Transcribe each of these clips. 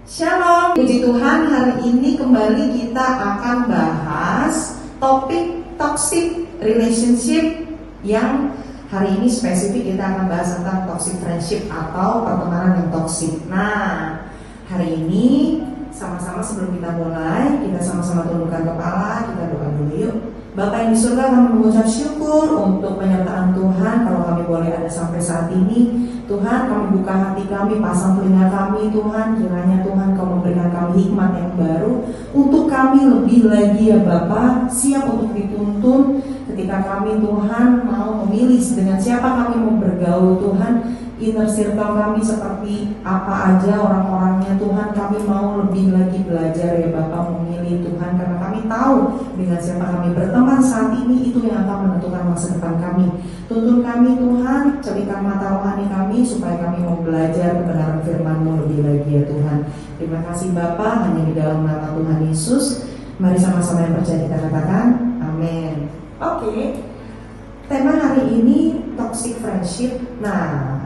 Shalom, puji Tuhan, hari ini kembali kita akan bahas topik toxic relationship yang hari ini spesifik kita akan bahas tentang toxic friendship atau pertemanan yang toxic. Nah, hari ini sama-sama sebelum kita mulai, kita sama-sama tundukkan kepala, kita doa dulu yuk. Bapak yang di surga, kami mengucap syukur untuk penyertaan Tuhan. Kalau kami boleh ada sampai saat ini, Tuhan, kami buka hati kami, pasang telinga kami, Tuhan. Kiranya Tuhan Kau memberikan kami hikmat yang baru untuk kami lebih lagi ya Bapak, siap untuk dituntun ketika kami Tuhan mau memilih dengan siapa kami mau bergaul Tuhan. Inner circle kami seperti apa aja orang-orangnya Tuhan, kami mau lebih lagi belajar ya Bapak memilih Tuhan, karena kami tahu dengan siapa kami berteman saat ini itu yang akan menentukan masa depan kami. Tuntun kami Tuhan, celihkan mata rohani kami supaya kami mau belajar kebenaran firman-Mu lebih lagi ya Tuhan. Terima kasih Bapak, hanya di dalam nama Tuhan Yesus. Mari sama-sama yang percaya kita katakan amin. Oke. Tema hari ini toxic friendship. Nah,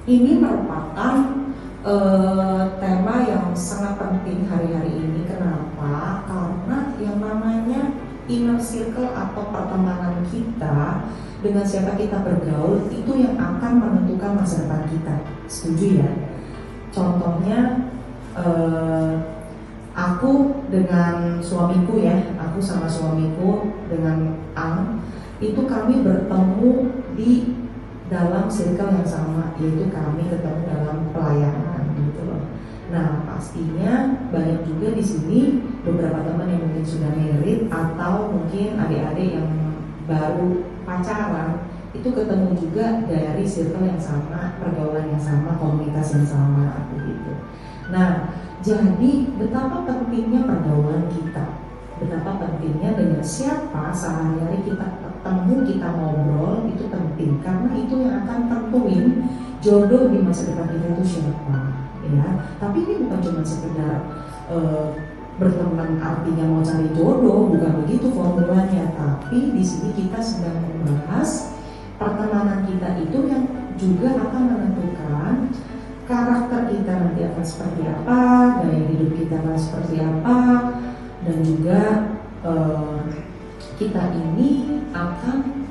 ini merupakan tema yang sangat penting hari-hari ini. Kenapa? Karena yang namanya inner circle atau pertemanan kita, dengan siapa kita bergaul, itu yang akan menentukan masa depan kita. Setuju ya? Contohnya aku dengan suamiku ya, aku sama suamiku dengan Ang, itu kami bertemu di dalam circle yang sama, yaitu kami ketemu dalam pelayanan gitu loh. Nah, pastinya banyak juga di sini beberapa teman yang mungkin sudah married atau mungkin adik-adik yang baru pacaran, itu ketemu juga dari circle yang sama, pergaulan yang sama, komunitas yang sama begitu. Nah, jadi betapa pentingnya pergaulan kita, betapa pentingnya dengan siapa sehari-hari kita ketemu, kita ngobrol, itu penting karena itu yang akan tentuin jodoh di masa depan kita itu siapa ya. Tapi ini bukan cuma sekedar berteman artinya mau cari jodoh, bukan begitu formulanya. Tapi di sini kita sedang membahas pertemanan kita itu yang juga akan menentukan karakter kita nanti akan seperti apa, gaya hidup kita akan seperti apa, dan juga kita ini akan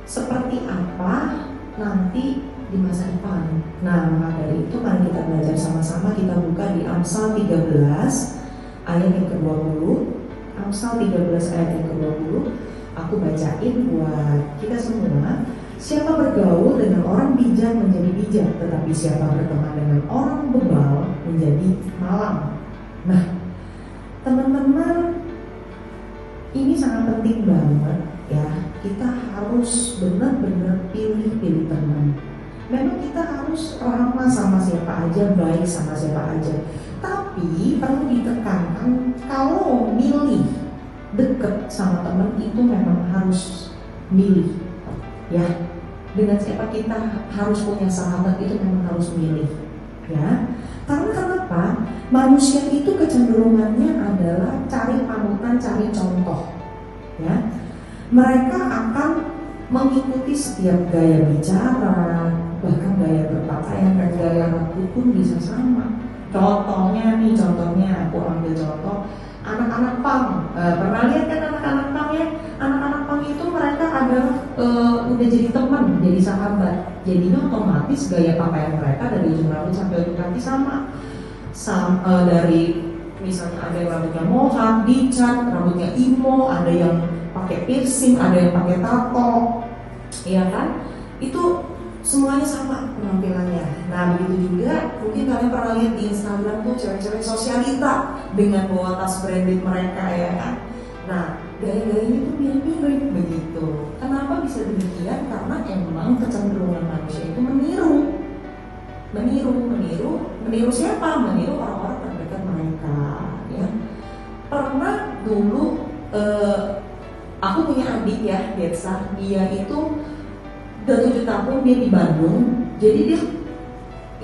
seperti apa nanti di masa depan. Nah, maka dari itu mari kita belajar sama-sama. Kita buka di Amsal 13 ayat yang ke-20. Amsal 13 ayat yang ke-20. Aku bacain buat kita semua. Siapa bergaul dengan orang bijak menjadi bijak, tetapi siapa berteman dengan orang bebal menjadi malang. Nah, teman-teman, ini sangat penting banget ya. Kita harus benar-benar pilih-pilih teman. Memang kita harus ramah sama siapa aja, baik sama siapa aja. Tapi perlu ditekankan kalau milih deket sama teman itu memang harus milih ya. Dengan siapa kita harus punya sahabat itu memang harus milih ya. Karena kenapa? Manusia itu kecenderungannya adalah cari panutan, cari contoh ya. Mereka akan mengikuti setiap gaya bicara, bahkan gaya berpakaian dan gaya rambut pun bisa sama. Contohnya aku ambil contoh anak-anak punk. Pernah lihat kan anak-anak punk ya? Anak-anak punk itu mereka adalah udah jadi teman, jadi sahabat. Jadinya otomatis gaya pakaian mereka dari ujung rambut sampai ujung kaki sama. Dari misalnya ada yang rambutnya mohawk, dicat, rambutnya emo, ada yang pakai piercing, ada yang pakai tato, iya kan? Itu semuanya sama penampilannya. Nah, begitu juga mungkin kalian pernah lihat di Instagram tuh cewek-cewek sosialita dengan bawa tas branded mereka ya kan? Nah, gaya-gayanya tuh mirip-mirip begitu. Kenapa bisa demikian? Karena emang kecenderungan manusia itu meniru siapa? Meniru orang-orang terdekat mereka ya. Pernah dulu aku punya adik ya, Detsa. Dia itu udah 7 tahun dia di Bandung. Jadi dia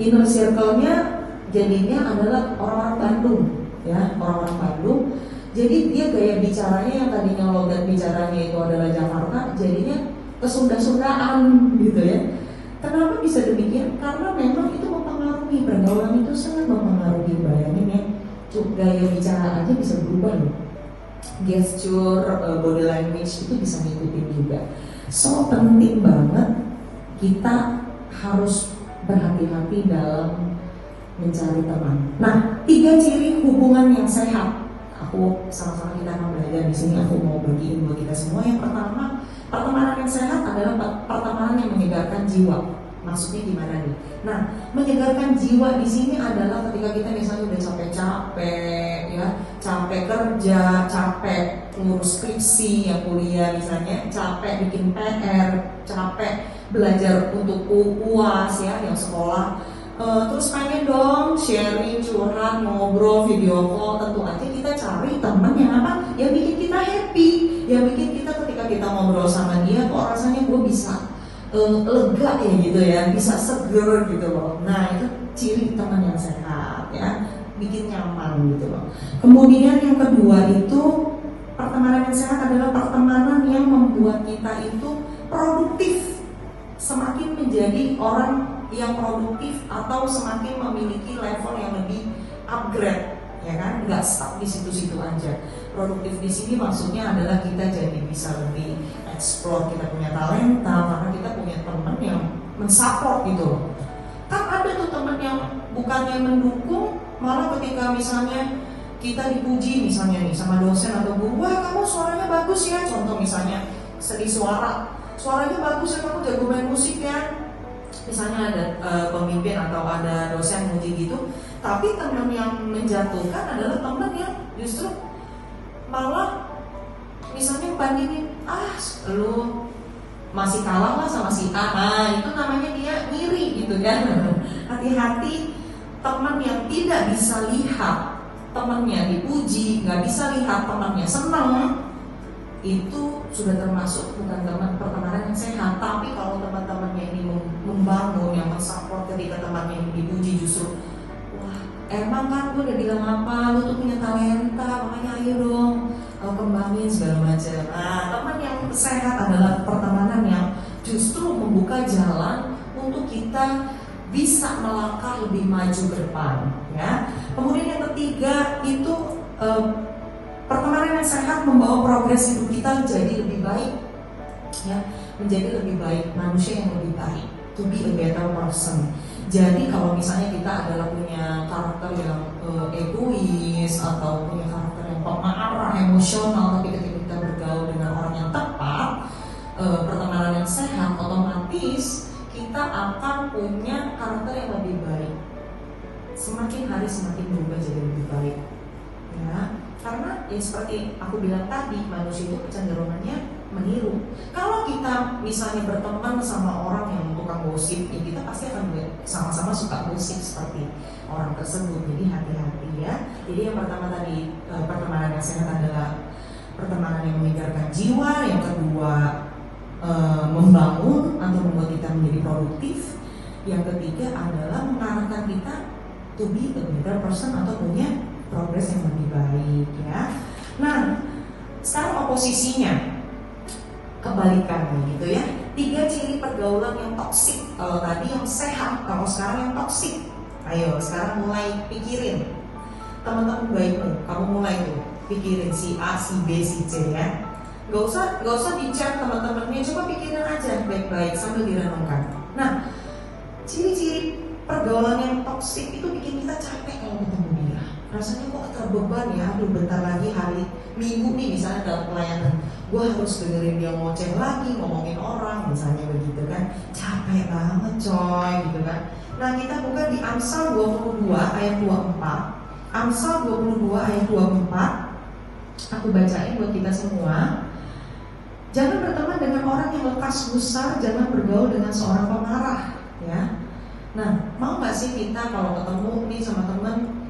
inner circle-nya jadinya adalah orang-orang Bandung ya, orang-orang Bandung. Jadi dia gaya bicaranya yang tadinya logat bicaranya itu adalah Jakarta, jadinya kesunda-sundaan gitu ya. Kenapa bisa demikian? Karena memang itu mempengaruhi, pergaulan itu sangat mempengaruhi. Bayangin ya, gaya bicara aja bisa berubah loh. Gesture, body language itu bisa ngikutin juga. So penting banget kita harus berhati-hati dalam mencari teman. Nah, 3 ciri hubungan yang sehat. Aku sama-sama kita akan belajar di sini. Aku mau bagiin buat kita semua. Yang pertama, pertemanan yang sehat adalah pertemanan yang menyegarkan jiwa. Maksudnya gimana nih? Nah, menyegarkan jiwa di sini adalah ketika kita misalnya udah capek-capek, ya, capek kerja, capek ngurus skripsi, ya kuliah misalnya, capek bikin PR, capek belajar untuk UAS ya, yang sekolah. Terus pengen dong sharing, curhat, ngobrol, video call. Tentu aja kita cari teman yang apa? Yang bikin kita happy, yang bikin kita ketika kita ngobrol sama dia, kok rasanya gue bisa lega ya gitu ya, bisa seger gitu loh. Nah itu ciri teman yang sehat ya, bikin nyaman gitu loh. Kemudian yang kedua itu pertemanan yang sehat adalah pertemanan yang membuat kita itu produktif, semakin menjadi orang yang produktif atau semakin memiliki level yang lebih upgrade, ya kan? Nggak stuck di situ-situ aja. Produktif di sini maksudnya adalah kita jadi bisa lebih explore, kita punya talenta karena kita punya teman yang mensupport gitu loh. Kan ada tuh teman yang bukannya mendukung, malah ketika misalnya kita dipuji misalnya nih sama dosen atau guru, wah kamu suaranya bagus ya, contoh misalnya seni suaranya bagus ya, kamu jago main musik ya, misalnya ada pemimpin atau ada dosen muji gitu. Tapi teman yang menjatuhkan adalah teman yang justru malah misalnya bandingin, lu masih kalah lah sama si A, nah itu namanya dia ngiri gitu kan. Hati-hati teman yang tidak bisa lihat temannya dipuji, nggak bisa lihat temannya senang, itu sudah termasuk bukan teman pertemanan yang sehat. Tapi kalau teman-temannya ini membangun, yang mensupport ketika temannya ini dipuji, justru wah emang kan gue udah bilang apa, lu tuh punya talenta, makanya ayo dong kembangin segala macam. Nah teman yang sehat adalah pertemanan yang justru membuka jalan untuk kita bisa melangkah lebih maju ke depan ya. Kemudian yang ketiga itu pertemanan yang sehat membawa progres hidup kita jadi lebih baik ya, menjadi lebih baik, manusia yang lebih baik, to be a better person. Jadi kalau misalnya kita adalah punya karakter yang egois atau punya karakter yang pemarah, emosional, tapi ketika kita bergaul dengan orang yang tepat, pertemanan yang sehat, otomatis kita akan punya karakter yang lebih baik. Semakin hari semakin berubah jadi lebih baik ya. Karena ya seperti aku bilang tadi, manusia itu kecenderungannya meniru. Kalau kita misalnya berteman sama orang yang tukang gosip, ya kita pasti akan sama-sama suka gosip seperti orang tersebut. Jadi hati-hati ya. Jadi yang pertama tadi, pertemanan yang sehat adalah pertemanan yang menyegarkan jiwa. Yang kedua, membangun atau membuat kita menjadi produktif. Yang ketiga adalah mengarahkan kita to be a better person atau punya progres yang lebih baik ya. Nah, sekarang oposisinya kebalikannya gitu ya. 3 ciri pergaulan yang toksik. Kalau tadi yang sehat, kalau sekarang yang toksik. Ayo sekarang mulai pikirin teman-teman baikmu. Kamu mulai tuh pikirin si A, si B, si C ya. Gak usah dicek teman-temannya, coba pikirin aja baik-baik sambil direnungkan. Nah, ciri-ciri pergaulan yang toksik itu bikin kita capek kalau ketemu dia. Rasanya kok terbeban ya, aduh bentar lagi hari Minggu nih misalnya dalam pelayanan, gue harus dengerin dia ngoceh lagi, ngomongin orang misalnya begitu kan. Capek banget coy gitu kan. Nah kita buka di Amsal 22 ayat 24. Amsal 22 ayat 24. Aku bacain buat kita semua. Jangan berteman dengan orang yang lekas gusar, jangan bergaul dengan seorang pemarah ya. Nah mau gak sih kita kalau ketemu nih sama teman,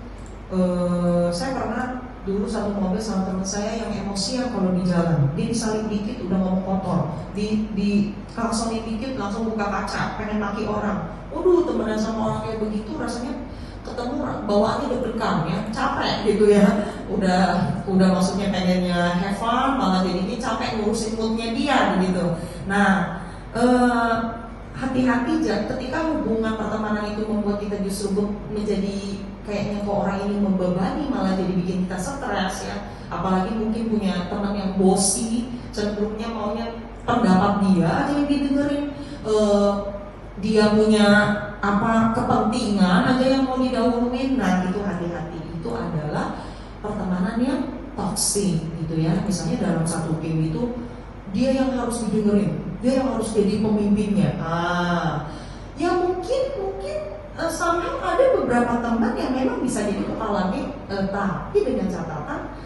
saya pernah dulu satu mobil sama teman saya yang emosian kalau di jalan. Dia disalip dikit udah ngomong kotor, di kalsonin dikit langsung buka kaca, pengen maki orang. Waduh, temenan sama orang kayak begitu rasanya ketemu bawaannya deg-degan ya, capek gitu ya. Udah maksudnya pengennya have fun, malah jadinya capek ngurusin moodnya dia begitu. Nah, hati-hati ketika hubungan pertemanan itu membuat kita justru menjadi kayaknya kok orang ini membebani, malah jadi bikin kita stres ya. Apalagi mungkin punya teman yang bosi, cenderungnya maunya pendapat dia aja yang didengerin, dia punya kepentingan aja yang mau didahuluin. Nah itu hati-hati, itu adalah pertemanan yang toksik gitu ya. Misalnya dalam satu tim itu dia yang harus didengerin, dia yang harus jadi pemimpinnya. Ya mungkin sama ada beberapa teman yang memang bisa jadi kepala tim, tapi dengan catatan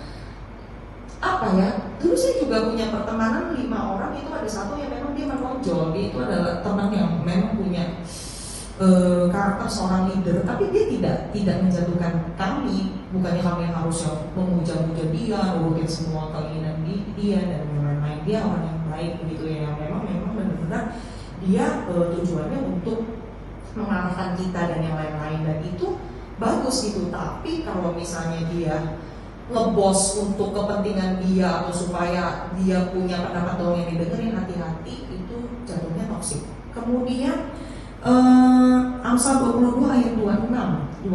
dulu saya juga punya pertemanan 5 orang, itu ada satu yang memang dia menonjol, dia itu adalah teman yang memang punya karakter seorang leader, tapi dia tidak menjatuhkan kami. Bukannya kami yang harus memuja-muja dia, nurutin semua keinginan dia dan lain-lain. Dia orang yang baik begitu ya, yang memang benar-benar dia tujuannya untuk mengarahkan kita dan yang lain-lain, dan itu bagus gitu. Tapi kalau misalnya dia ngebos untuk kepentingan dia atau supaya dia punya pendapat doang yang didengerin, hati-hati, itu jatuhnya toksik. Kemudian Amsal 22 ayat 26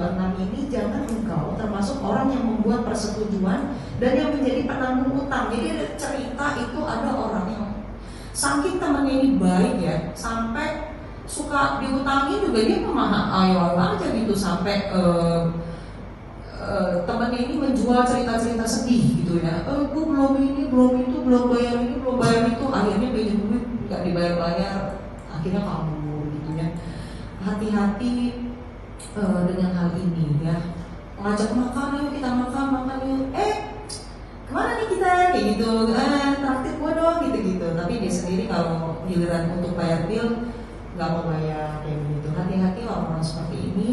ini, jangan engkau termasuk orang yang membuat persetujuan dan yang menjadi penanggung utang. Jadi ada cerita itu, ada orang yang saking temannya ini baik ya, sampai suka diutangin juga dia ayo aja gitu, sampai temannya ini menjual cerita-cerita sedih gitu ya. Gue belum ini, belum itu, belum bayar ini, belum bayar itu. Akhirnya pinjam duit nggak dibayar-bayar, akhirnya kabur gitu ya. Hati-hati dengan hal ini ya. Ngajak makan, yuk kita makan yuk. Kemana nih kita? Kayak gitu. Traktir gue dong gitu-gitu. Tapi dia sendiri kalau giliran untuk bayar bill nggak mau bayar kayak gitu. Hati-hati orang-orang seperti ini.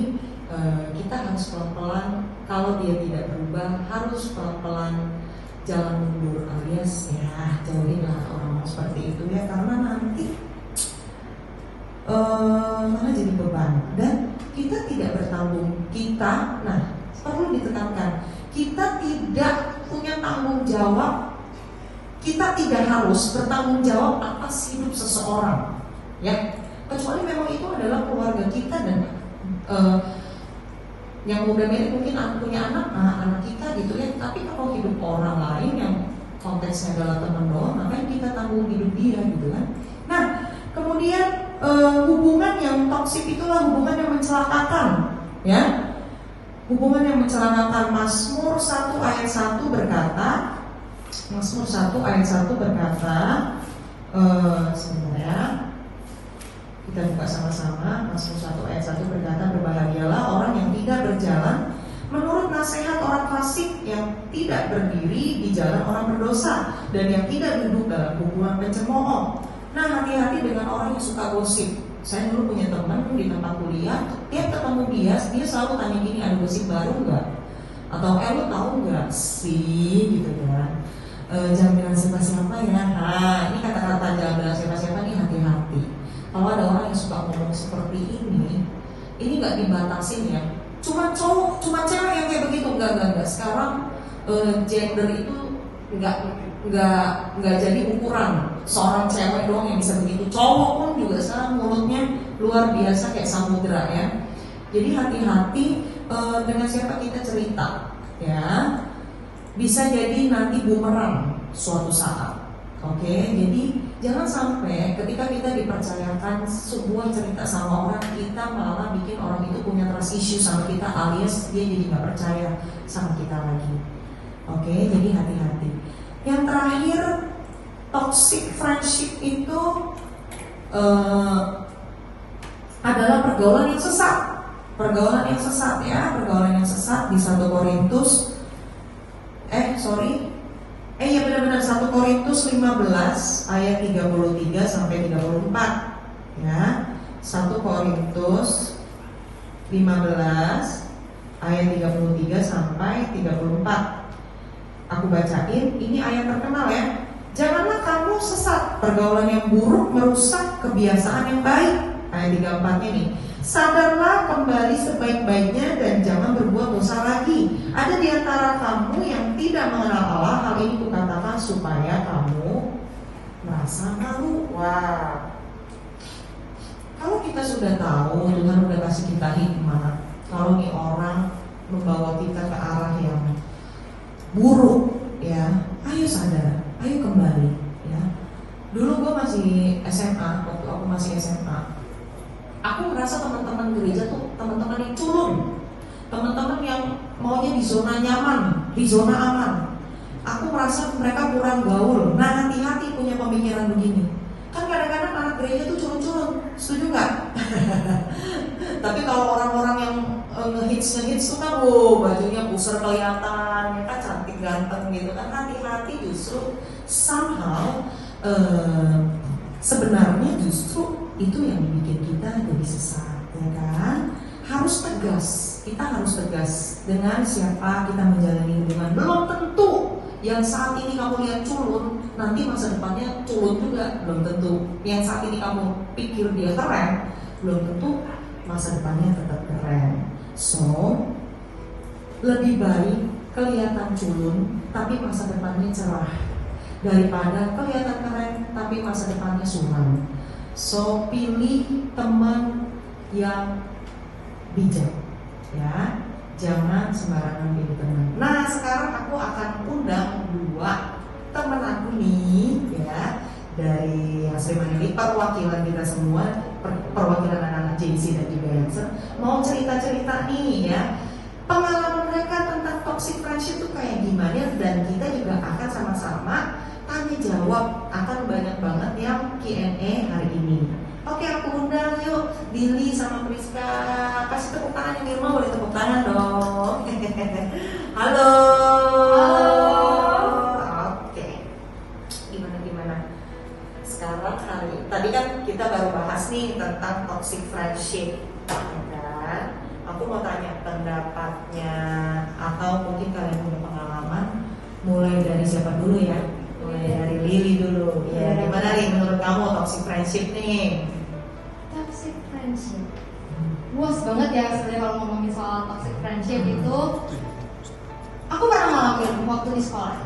Kita harus pelan-pelan, kalau dia tidak berubah harus pelan-pelan jalan mundur, alias ya jauhilah orang-orang seperti itu ya, karena nanti malah jadi beban dan kita tidak bertanggung. Nah perlu ditekankan, kita tidak punya tanggung jawab, kita tidak harus bertanggung jawab atas hidup seseorang ya, kecuali memang itu adalah keluarga kita dan yang muda mirip mungkin punya anak kita gitu ya. Tapi kalau hidup orang lain yang konteksnya adalah teman doang, ngapain kita tanggung hidup dia gitu kan. Nah kemudian hubungan yang toksik itulah hubungan yang mencelakakan ya. Hubungan yang mencelakakan. Mazmur 1 ayat 1 berkata, Mazmur 1 ayat 1 berkata, sebentar ya, kita buka sama-sama. Mazmur 1 ayat 1 berkata, berbahagialah orang yang tidak berjalan menurut nasihat orang fasik, yang tidak berdiri di jalan orang berdosa, dan yang tidak duduk dalam kumpulan pencemooh. Nah hati-hati dengan orang yang suka gosip. Saya dulu punya teman di tempat kuliah, tiap ketemu dia selalu tanya gini, ada gosip baru nggak? Atau lo tahu nggak sih gitu kan? Jangan bilang siapa-siapa ya. Nah ini kata-kata jangan bilang siapa-siapa nih, hati-hati. Kalau ada orang yang suka ngomong seperti ini nggak dibatasin ya. Cuma cowok, cuma cewek yang kayak begitu, enggak. Sekarang gender itu nggak jadi ukuran. Seorang cewek doang yang bisa begitu, cowok pun juga sekarang mulutnya luar biasa kayak samudra ya. Jadi hati-hati dengan siapa kita cerita ya. Bisa jadi nanti bumerang suatu saat. Oke, jadi jangan sampai ketika kita dipercayakan sebuah cerita sama orang, kita malah bikin orang itu punya trust issue sama kita, alias dia jadi nggak percaya sama kita lagi. Oke, jadi hati-hati. Yang terakhir, toxic friendship itu adalah pergaulan yang sesat. Pergaulan yang sesat ya, pergaulan yang sesat di 1 Korintus. Ya benar-benar 1 Korintus 15 ayat 33 sampai 34 ya. 1 Korintus 15 ayat 33 sampai 34. Aku bacain, ini ayat terkenal ya. Janganlah kamu sesat, pergaulan yang buruk merusak kebiasaan yang baik. Ayat 34-nya nih. Sadarlah kembali sebaik-baiknya dan jangan berbuat dosa lagi. Ada di antara kamu yang tidak mengenal Allah. Hal ini kukatakan supaya kamu merasa malu. Wah. Kalau kita sudah tahu, Tuhan sudah kasih kita hikmah, kalau nih orang membawa kita ke arah yang buruk, ya, ayo sadar, ayo kembali, ya. Dulu gue masih SMA, waktu aku masih SMA, aku merasa teman-teman gereja tuh teman-teman yang culun, teman-teman yang maunya di zona nyaman, di zona aman. Aku merasa mereka kurang gaul. Nah, hati-hati punya pemikiran begini. Kan kadang-kadang anak gereja tuh culun-culun, setuju nggak? Tapi kalau orang-orang yang ngehits tuh kan, bajunya pusar kelihatan, ya kan, cantik ganteng gitu kan. Hati-hati, justru somehow sebenarnya justru itu yang bikin kita jadi sesat, ya kan? Harus tegas, kita harus tegas dengan siapa kita menjalani hubungan. Belum tentu yang saat ini kamu lihat culun, nanti masa depannya culun juga, belum tentu. Yang saat ini kamu pikir dia keren, belum tentu masa depannya tetap keren. So, lebih baik kelihatan culun tapi masa depannya cerah daripada kelihatan keren tapi masa depannya suram. So, pilih teman yang bijak, ya. Jangan sembarangan pilih teman. Nah, sekarang aku akan undang dua teman aku nih, ya, dari Sri Mandiri, perwakilan kita semua, perwakilan anak-anak JC dan juga Yanser, mau cerita-cerita nih, ya, pengalaman mereka tentang toxic friendship itu kayak gimana, dan kita juga akan sama-sama tanya jawab, akan banyak banget yang Q&A hari ini. Oke, aku undang yuk Billy sama Priska. Kasih tepuk tangan yang di rumah, boleh tepuk tangan dong. Halo. Oke. Gimana? Sekarang tadi kan kita baru bahas nih tentang toxic friendship, kan? Aku mau tanya pendapatnya, atau mungkin kalian punya pengalaman. Mulai dari siapa dulu ya? Mulai dari Lily dulu. Ya, gimana nih menurut kamu toxic friendship nih? Toxic friendship, luas banget ya sebenarnya kalau ngomongin soal toxic friendship itu. Aku pernah ngalamin waktu di sekolah.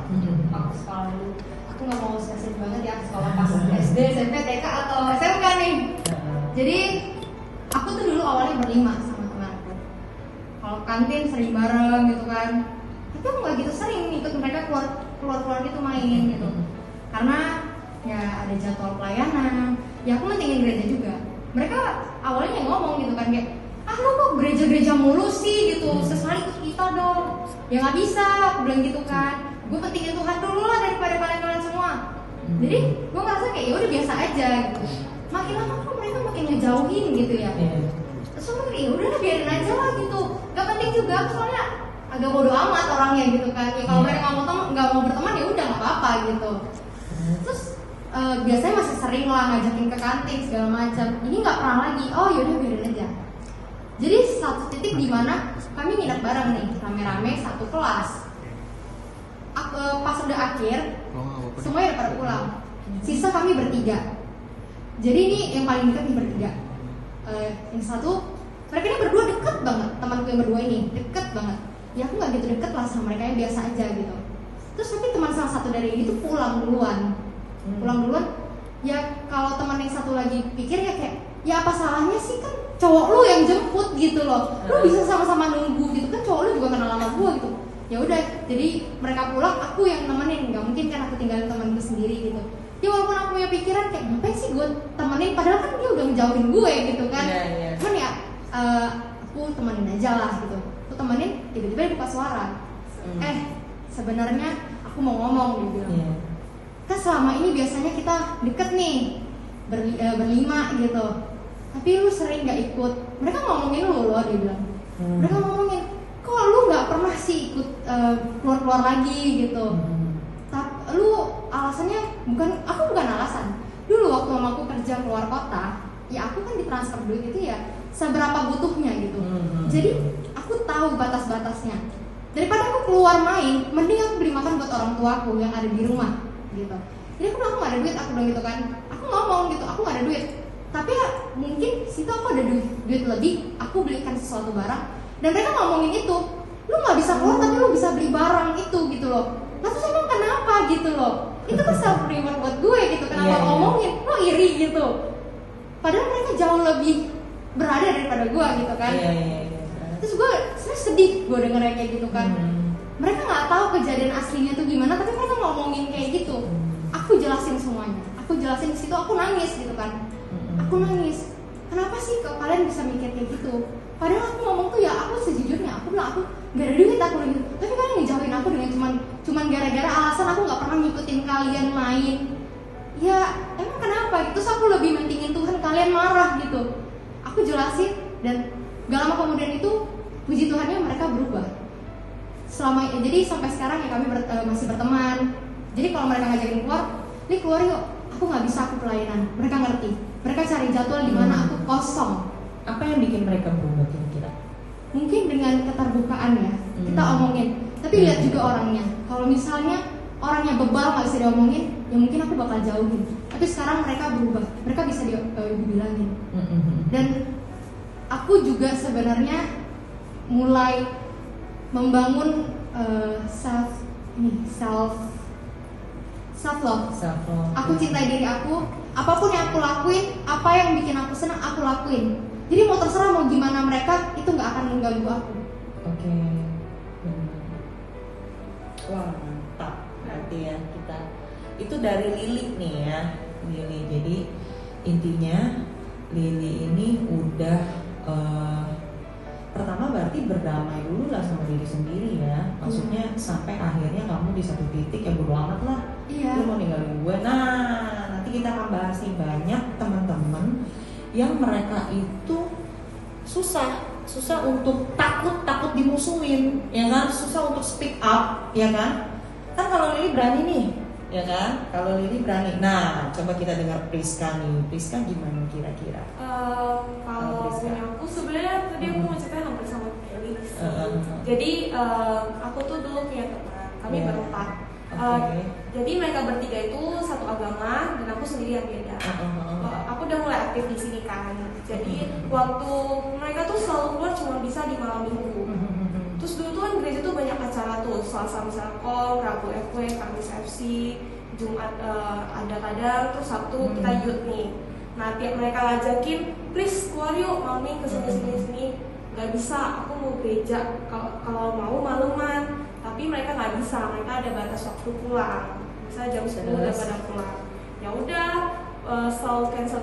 Waktu sekolah dulu, aku nggak mau spesifik banget ya sekolah pas SD, SMP, TK atau SMK nih. Jadi aku tuh dulu awalnya berlima sama teman aku. Kalau kantin sering bareng gitu kan. Tapi aku nggak gitu sering ikut mereka keluar gitu main gitu. Karena ya ada jadwal pelayanan. Ya aku mentingin gereja juga. Mereka awalnya ngomong gitu kan kayak, lu kok gereja-gereja mulu sih gitu, sesekali ikut kita dong. Ya nggak bisa, aku bilang gitu kan. Gue pentingin Tuhan dulu lah daripada kalian semua. Jadi gue ngerasa kayak ya udah biasa aja gitu. Makin lama kok mereka makin ngejauhin gitu ya. Terus aku kayak ya udah biarin aja lah gitu. Gak penting juga, soalnya agak bodo amat orangnya gitu kan. Ya kalau mereka nggak mau berteman ya udah nggak apa-apa gitu. Terus biasanya masih sering lah ngajakin ke kantin segala macam. Ini nggak pernah lagi. Oh yaudah biarin aja. Jadi satu titik di mana kami nginep bareng nih, rame-rame satu kelas. Pas udah akhir, semuanya udah pada pulang. Sisa kami bertiga. Jadi ini yang paling dekat nih bertiga. Yang satu, mereka ini berdua deket banget. Temanku yang berdua ini deket banget. Ya aku nggak gitu deket lah sama mereka, yang biasa aja gitu. Terus tapi teman salah satu dari ini tuh pulang duluan. Ya kalau teman yang satu lagi pikir ya kayak, ya apa salahnya sih, kan cowok lu yang jemput gitu loh, lu bisa sama-sama nunggu gitu kan, cowok lu juga kenal sama gue gitu. Ya udah, jadi mereka pulang, aku yang nemenin, nggak mungkin kan aku tinggalin temanku sendiri gitu. Ya walaupun aku punya pikiran kayak ngapain sih gue temenin, padahal kan dia udah ngejauhin gue gitu kan. Cuman ya aku temenin aja lah gitu. Aku temenin, tiba-tiba dia buka suara. Sebenarnya aku mau ngomong, dia bilang. Kan selama ini biasanya kita deket nih berlima gitu, tapi lu sering gak ikut. Mereka ngomongin lu loh, dia bilang. Mereka ngomongin, kok lu gak pernah sih ikut keluar-keluar lagi gitu. Tapi lu alasannya aku bukan alasan. Dulu waktu mamaku kerja keluar kota, ya aku kan ditransfer duit itu ya seberapa butuhnya gitu. Jadi aku tahu batas-batasnya. Daripada aku keluar main, mending aku beli makan buat orang tuaku yang ada di rumah gitu. Jadi aku gak ada duit, aku bilang gitu kan. Aku ngomong gitu, aku gak ada duit. Tapi ya mungkin situ aku ada duit lebih, aku belikan sesuatu barang. Dan mereka ngomongin itu, lu gak bisa keluar tapi lu bisa beli barang itu gitu loh. Nah terus emang kenapa gitu loh. Itu kan self reward buat gue gitu. Kenapa ngomongin, lo iri gitu. Padahal mereka jauh lebih berada daripada gue gitu kan. Terus gue sebenarnya sedih gue dengernya kayak gitu kan. Mereka nggak tahu kejadian aslinya tuh gimana, tapi mereka ngomongin kayak gitu. Aku jelasin semuanya, aku jelasin di situ, aku nangis gitu kan. Aku nangis. Kenapa sih kok kalian bisa mikir kayak gitu? Padahal aku ngomong tuh ya aku sejujurnya, aku bilang aku gak ada duit aku lagi. Tapi kalian ngejauhin aku dengan cuman gara-gara alasan aku nggak pernah ngikutin kalian main. Ya emang kenapa? Terus aku lebih mentingin Tuhan, kalian marah gitu. Aku jelasin dan gak lama kemudian itu puji Tuhannya mereka berubah. Jadi sampai sekarang ya kami masih berteman. Jadi kalau mereka ngajakin keluar, "Li keluar yuk." Aku nggak bisa, aku pelayanan. Mereka ngerti. Mereka cari jadwal di mana aku kosong. Apa yang bikin mereka berubah kira-kira? Mungkin dengan keterbukaan ya. Kita omongin. Tapi lihat juga orangnya. Kalau misalnya orangnya bebal nggak bisa diomongin, ya mungkin aku bakal jauhin. Tapi sekarang mereka berubah. Mereka bisa dibilangin. Dan aku juga sebenarnya mulai membangun self love. Aku cintai diri aku. Apapun yang aku lakuin, apa yang bikin aku senang, aku lakuin. Jadi mau terserah mau gimana mereka, itu nggak akan mengganggu aku. Oke. Wah mantap. Berarti ya kita itu dari Lili nih ya, Lili. Jadi intinya Lili ini udah pertama berarti berdamai dulu lah sama diri sendiri ya. Maksudnya sampai akhirnya kamu di satu titik yang bodo amat lah. Iya. Lu mau ninggalin gue. Nah, nanti kita akan bahas nih banyak teman-teman yang mereka itu susah untuk takut dimusuhin, ya kan? Susah untuk speak up, ya kan? Kan kalau Lili berani nih, ya kan? Kalau Lili berani. Nah, coba kita dengar Priska nih. Priska gimana kira-kira? Kalau aku sebenarnya tadi aku mau cerita hampir sama Kelly. Jadi aku tuh dulu punya teman, kami berempat. Jadi mereka bertiga itu satu agama dan aku sendiri yang beda. Aku udah mulai aktif di sini kan. Jadi waktu mereka tuh selalu keluar cuma bisa di malam minggu. Terus dulu tuh kan gereja tuh banyak acara tuh, Selasa misalnya Kom, Rabu FW, Kamis FC, Jumat ada kadang, terus Sabtu kita youth nih. Nah tiap mereka ngajakin, "Please keluar yuk, mami kesini. Gak bisa, aku mau gereja. Kalau mau maleman." Tapi mereka nggak bisa, mereka ada batas waktu pulang. Misalnya jam 10 udah pada pulang. Ya udah, selalu cancel.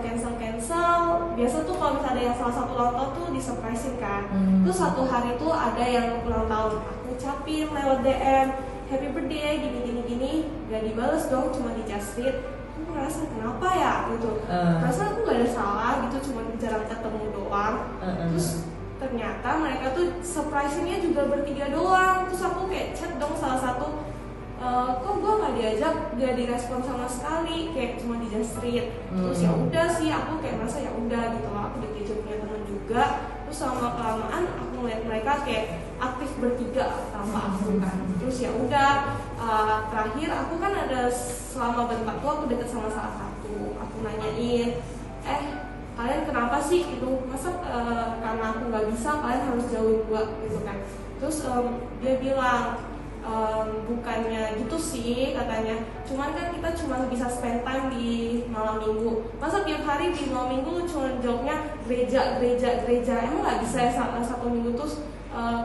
Biasa tuh kalau misalnya ada yang salah satu ulang tahun tuh disurprisein kan. Terus satu hari tuh ada yang ulang tahun, aku ucapin lewat DM, "Happy birthday, gini. Gak dibales dong, cuma di just read. Aku ngerasa kenapa ya gitu. Perasaan aku gak ada salah gitu, cuma jarang ketemu doang. Terus ternyata mereka tuh surprisingnya juga bertiga doang. Terus aku kayak chat dong salah satu, "Kok gue nggak diajak, gak direspon sama sekali, kayak cuma di just read." Terus ya udah sih, aku kayak merasa ya udah gitu loh, aku diajak punya teman juga. Terus sama kelamaan aku ngeliat mereka kayak aktif bertiga tanpa aku kan. Terus ya udah, terakhir aku kan ada selama berempat tuh aku deket sama salah satu. Aku nanyain, "Kalian kenapa sih gitu? Masa karena aku nggak bisa kalian harus jauhin gue gitu kan?" Terus dia bilang, "Bukannya gitu sih," katanya. "Cuman kan kita cuma bisa spend time di malam minggu. Masa tiap hari di malam minggu lu cuma jawabnya gereja. Emang nggak bisa ya satu minggu terus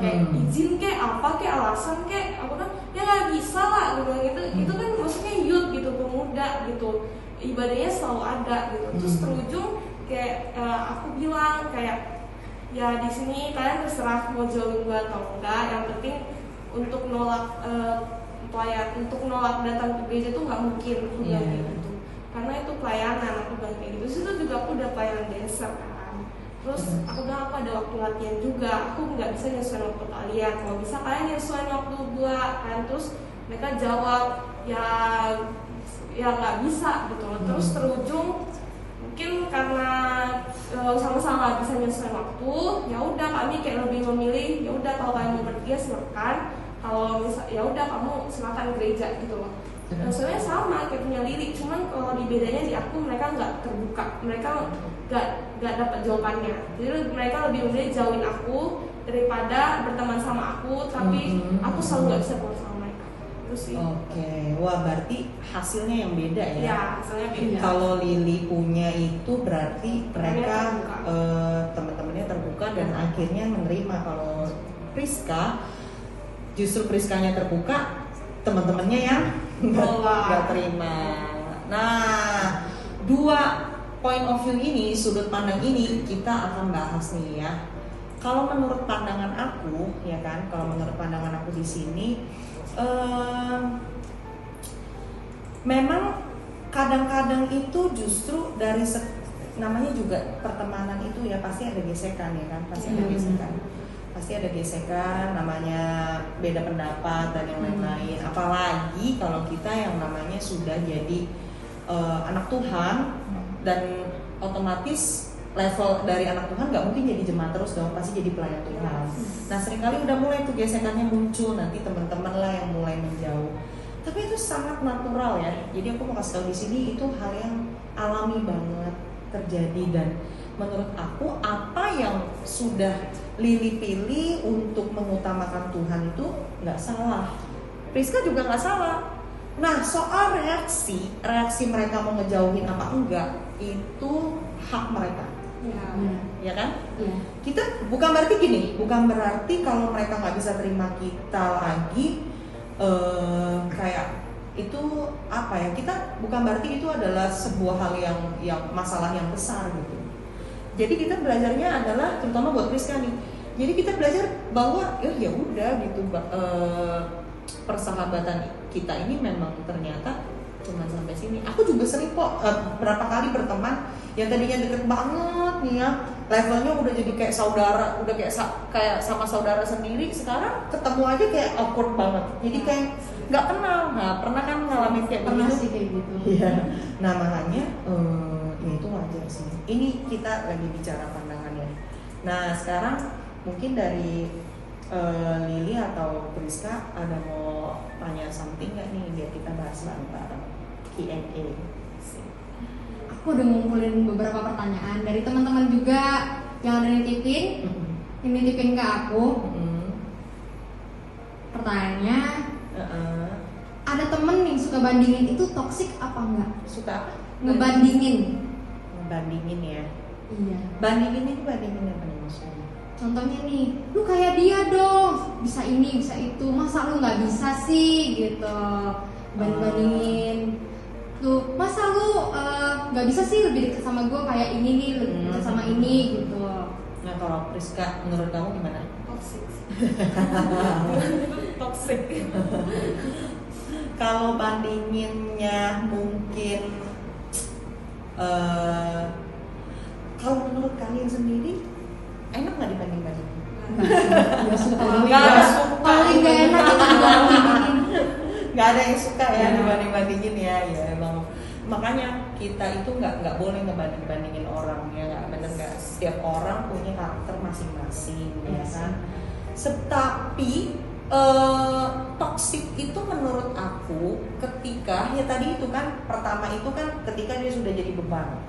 kayak izin kek apa kek alasan kek?" Aku kan ya nggak bisa lah gitu. Itu kan maksudnya youth gitu, pemuda gitu, ibadahnya selalu ada gitu. Terus terujung kayak aku bilang kayak, "Ya di sini kalian terserah mau jauhin gue atau enggak, yang penting untuk nolak untuk nolak datang ke gereja itu nggak mungkin." Aku bilang kayak gitu, karena itu pelayanan. Aku bilang kayak gitu. Situ juga aku udah pelayanan desa kan. Terus aku bilang aku ada waktu latihan juga, aku nggak bisa nyesuaiin waktu kalian. Kalau bisa kalian nyesuaiin waktu gue kan. Terus mereka jawab ya nggak bisa gitu. Terus terujung mungkin karena sama-sama nggak bisa nyesuaiin waktu, ya udah kami kayak lebih memilih, ya udah kalau kalian mau bertiga silakan, kalau ya udah kamu silakan gereja gitu loh. Sebenarnya sama kayak punya Lili, cuman kalau di bedanya di aku mereka nggak terbuka, mereka nggak dapat jawabannya. Jadi mereka lebih memilih jauhin aku daripada berteman sama aku, tapi aku selalu nggak bisa berteman sama mereka. Terus sih. Oke, wah berarti hasilnya yang beda ya? Ya, hasilnya beda. Kalau Lili punya itu berarti mereka teman-temannya terbuka dan akhirnya menerima. Kalau Priska, justru Priskanya terbuka, teman-temannya yang nggak terima. Nah, 2 point of view ini, sudut pandang ini kita akan bahas nih ya. Kalau menurut pandangan aku, ya kan, kalau menurut pandangan aku di sini, memang kadang-kadang itu justru dari namanya juga pertemanan itu ya pasti ada gesekan, ya kan, pasti ada gesekan. Pasti ada gesekan, namanya beda pendapat dan yang lain-lain. Apalagi kalau kita yang namanya sudah jadi anak Tuhan, dan otomatis level dari anak Tuhan nggak mungkin jadi jemaat terus dong, pasti jadi pelayan Tuhan. Nah seringkali udah mulai tuh gesekannya muncul, nanti teman-teman lah yang mulai menjauh. Tapi itu sangat natural ya. Jadi aku mau kasih tahu di sini itu hal yang alami banget terjadi, dan menurut aku apa yang sudah Lili pilih untuk mengutamakan Tuhan itu nggak salah. Priska juga nggak salah. Nah soal reaksi mereka mau ngejauhin apa enggak, itu hak mereka. Ya kan? Ya. Kita bukan berarti gini, bukan berarti kalau mereka nggak bisa terima kita lagi, kayak itu apa ya? Kita bukan berarti itu adalah sebuah hal yang masalah yang besar gitu. Jadi kita belajarnya adalah terutama buat Priska nih. Jadi kita belajar bahwa ya udah gitu, persahabatan kita ini memang ternyata cuma sampai sini. Aku juga sering kok berapa kali berteman yang tadinya deket banget nih ya, levelnya udah jadi kayak saudara, udah kayak sama saudara sendiri, sekarang ketemu aja kayak awkward banget. Jadi kayak nggak kenal. Nah, pernah kan ngalamin kayak Pernah begitu? sih kayak gitu. Iya. Nah, makanya ya itu wajar sih. Ini kita lagi bicara pandangannya. Nah, sekarang mungkin dari Lili atau Priska ada mau tanya something nggak nih, biar kita bahas bareng-bareng Q&A. Aku udah ngumpulin beberapa pertanyaan dari teman-teman juga yang udah nitipin, yang nitipin ke aku. Pertanyaannya, ada temen yang suka bandingin, itu toksik apa enggak? Suka apa? Ngebandingin. Ngebandingin ya. Iya. Bandingin itu bandingin apa nih maksudnya? Contohnya nih, lu kayak dia dong, bisa ini, bisa itu, masa lu nggak bisa sih gitu. Bandingin. Tuh, masa lu nggak bisa sih lebih dekat sama gue kayak ini nih, lebih dekat sama ini gitu. Nah kalau Priska, menurut kamu gimana? Toxic. Toxic. Kalau bandinginnya mungkin, kalau menurut kalian sendiri enak nggak dibanding-bandingin? Nggak suka. Nggak suka. Paling gak enak itu dibandingin. Nggak ada yang suka ya dibanding-bandingin ya emang. Makanya kita itu nggak boleh ngebanding-bandingin orang ya, nggak bener nggak. Setiap orang punya karakter masing-masing ya kan. Tapi toxic itu menurut aku ketika ya tadi itu kan, pertama itu kan ketika dia sudah jadi beban.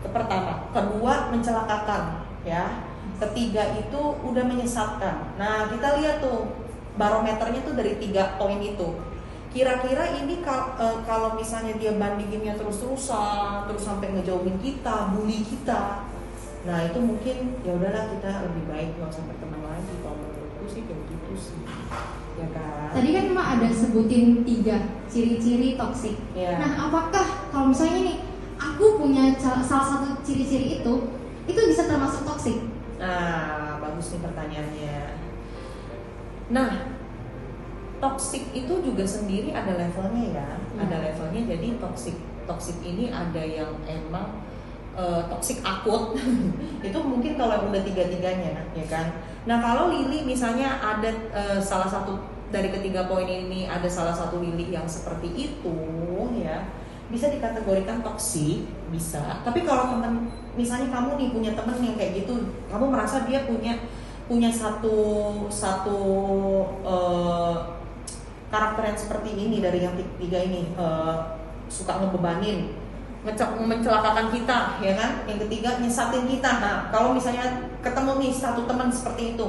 Pertama, kedua mencelakakan ya, ketiga itu udah menyesatkan. Nah kita lihat tuh barometernya tuh dari 3 poin itu. Kira-kira ini kalau misalnya dia bandinginnya terus-terusan, terus sampai ngejauhin kita, bully kita, nah itu mungkin ya udahlah, kita lebih baik nggak usah berteman lagi. Kalau menurutku sih kayak gitu sih, ya kan? Tadi kan cuma ada sebutin 3 ciri-ciri toksik. Ya. Nah, apakah kalau misalnya nih aku punya salah satu ciri-ciri itu bisa termasuk toksik? Nah, bagus nih pertanyaannya. Nah, toksik itu juga sendiri ada levelnya ya, ada levelnya. Jadi toksik ini ada yang emang toksik akut itu mungkin kalau udah 3-tiganya ya kan. Nah kalau Lili misalnya ada salah satu dari ketiga poin ini, ada salah satu Lili yang seperti itu ya, bisa dikategorikan toksik, bisa. Tapi kalau teman, misalnya kamu nih punya temen yang kayak gitu, kamu merasa dia punya satu karakter yang seperti ini, dari yang 3 ini, suka ngebebanin, mencelakakan kita, ya kan? Yang ketiga nyesatin kita. Nah, kalau misalnya ketemu nih satu teman seperti itu,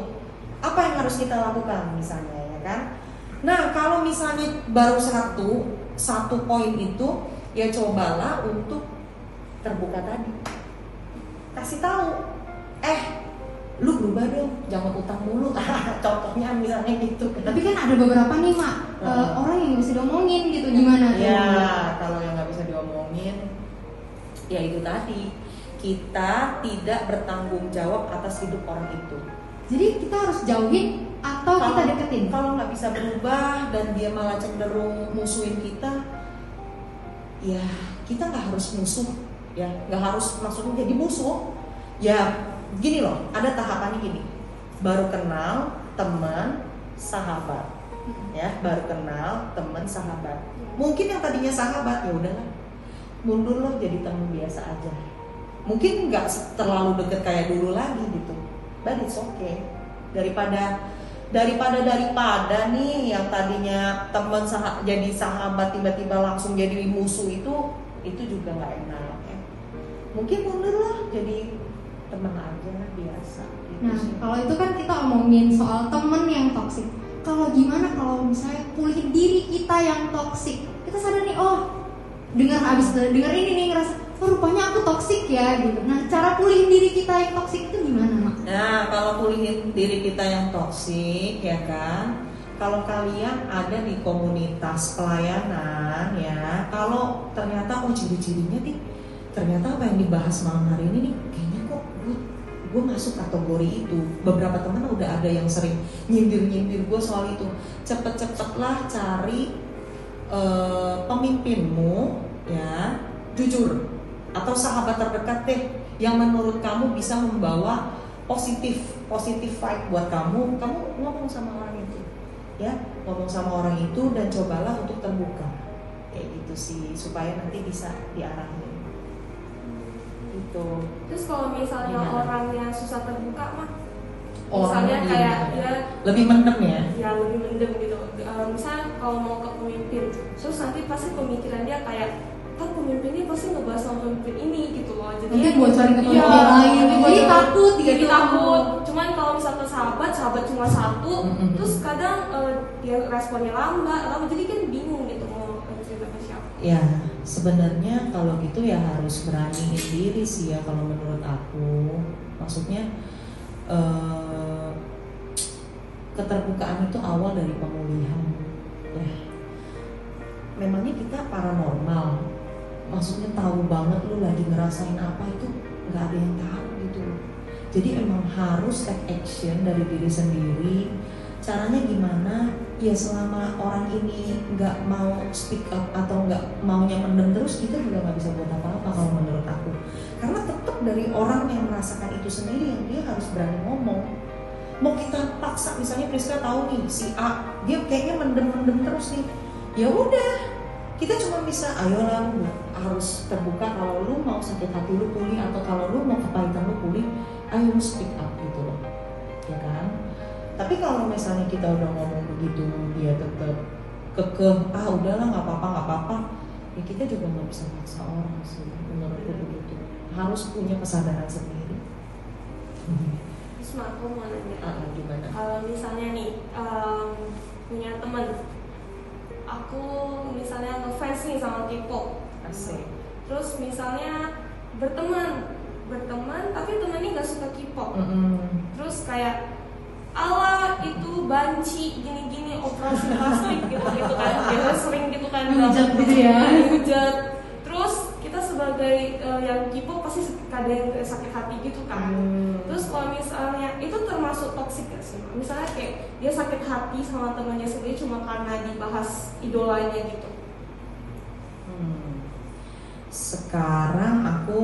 apa yang harus kita lakukan misalnya, ya kan? Nah, kalau misalnya baru satu poin itu, ya cobalah untuk terbuka tadi. Kasih tahu, lu berubah dong, jangan utang mulu. Contohnya misalnya gitu. Tapi kan ada beberapa nih Mak, orang yang bisa diomongin gitu, gimana? Ya, kalau yang nggak bisa diomongin, ya itu tadi, kita tidak bertanggung jawab atas hidup orang itu. Jadi kita harus jauhin atau kita deketin? Kalau nggak bisa berubah dan dia malah cenderung musuhin kita, ya kita nggak harus musuh, ya nggak harus maksudnya jadi musuh. Ya gini loh, ada tahapannya gini, baru kenal, teman, sahabat, ya baru kenal, teman, sahabat. Mungkin yang tadinya sahabat ya udahlah, mundur loh jadi teman biasa aja. Mungkin nggak terlalu deket kayak dulu lagi gitu, but it's okay. Daripada nih yang tadinya teman jadi sahabat tiba-tiba langsung jadi musuh, itu juga nggak enak ya. Mungkin mundur lah jadi teman aja biasa gitu. Nah kalau itu kan kita omongin soal temen yang toksik. Kalau gimana kalau misalnya pulihin diri kita yang toksik, kita sadar nih, oh abis dengar ini nih ngerasa, oh rupanya aku toksik ya gitu. Nah cara pulihin diri kita yang toksik itu gimana Mak? Nah kalau pulihin diri kita yang toksik ya kan, kalau kalian ada di komunitas pelayanan ya, kalau ternyata ciri-cirinya nih, ternyata apa yang dibahas malam hari ini nih, kayaknya kok gue masuk kategori itu. Beberapa teman udah ada yang sering nyindir gue soal itu. Cepet-cepetlah cari pemimpinmu ya, jujur, atau sahabat terdekat deh yang menurut kamu bisa membawa positif vibe buat kamu ngomong sama orang itu ya, ngomong sama orang itu dan cobalah untuk terbuka kayak gitu sih, supaya nanti bisa diarahin gitu. Terus kalau misalnya orangnya susah terbuka mah, Orangnya misalnya kayak dia lebih mendem ya? Ya lebih mendem gitu. Misalnya kalau mau ke pemimpin, terus nanti pasti pemikiran dia kayak, kan pemimpinnya pasti ngebahas sama pemimpin ini gitu loh. Jadi nanti bocorin ke pemimpin lain. Jadi takut gitu. Jadi takut. Cuman kalau misalnya sahabat cuma satu, terus kadang dia responnya lambat, jadi kan bingung gitu mau cerita ke siapa. Ya sebenarnya kalau gitu ya harus beraniin diri sih ya kalau menurut aku. Maksudnya keterbukaan itu awal dari pemulihan ya. Memangnya kita paranormal, maksudnya tahu banget lu lagi ngerasain apa, itu nggak ada yang tahu gitu. Jadi emang harus take action dari diri sendiri. Caranya gimana? Ya selama orang ini nggak mau speak up atau nggak maunya mendem terus, kita juga nggak bisa buat apa-apa kalau menurut aku. Karena tetap dari orang yang merasakan itu sendiri yang dia harus berani ngomong. Mau kita paksa, misalnya Priska tahu nih si A dia kayaknya mendem terus nih, ya udah kita cuma bisa ayolah lu harus terbuka. Kalau lu mau sakit hati lu pulih, atau kalau lu mau kepahitan lu pulih, ayo lu speak up gitu loh, ya kan. Tapi kalau misalnya kita udah ngomong begitu dia tetap kekeh, udahlah nggak apa-apa, ya kita juga nggak bisa maksa orang sih, menurutku begitu. Harus punya kesadaran sendiri. Terus aku mau nanya, gimana? Kalau misalnya nih punya teman, aku misalnya ngefans nih sama K-pop, Asik. terus misalnya berteman tapi temannya nggak suka K-pop, terus kayak ala itu banci gini-gini operasi plastik gitu kan, biasa sering gitu kan, hujat gitu ya, hujat. Terus kita sebagai yang K-pop pasti kadang sakit hati gitu kan. Terus kalau misalnya itu termasuk toksik gak sih? Misalnya kayak dia sakit hati sama temannya sendiri cuma karena dibahas idolanya gitu. Sekarang aku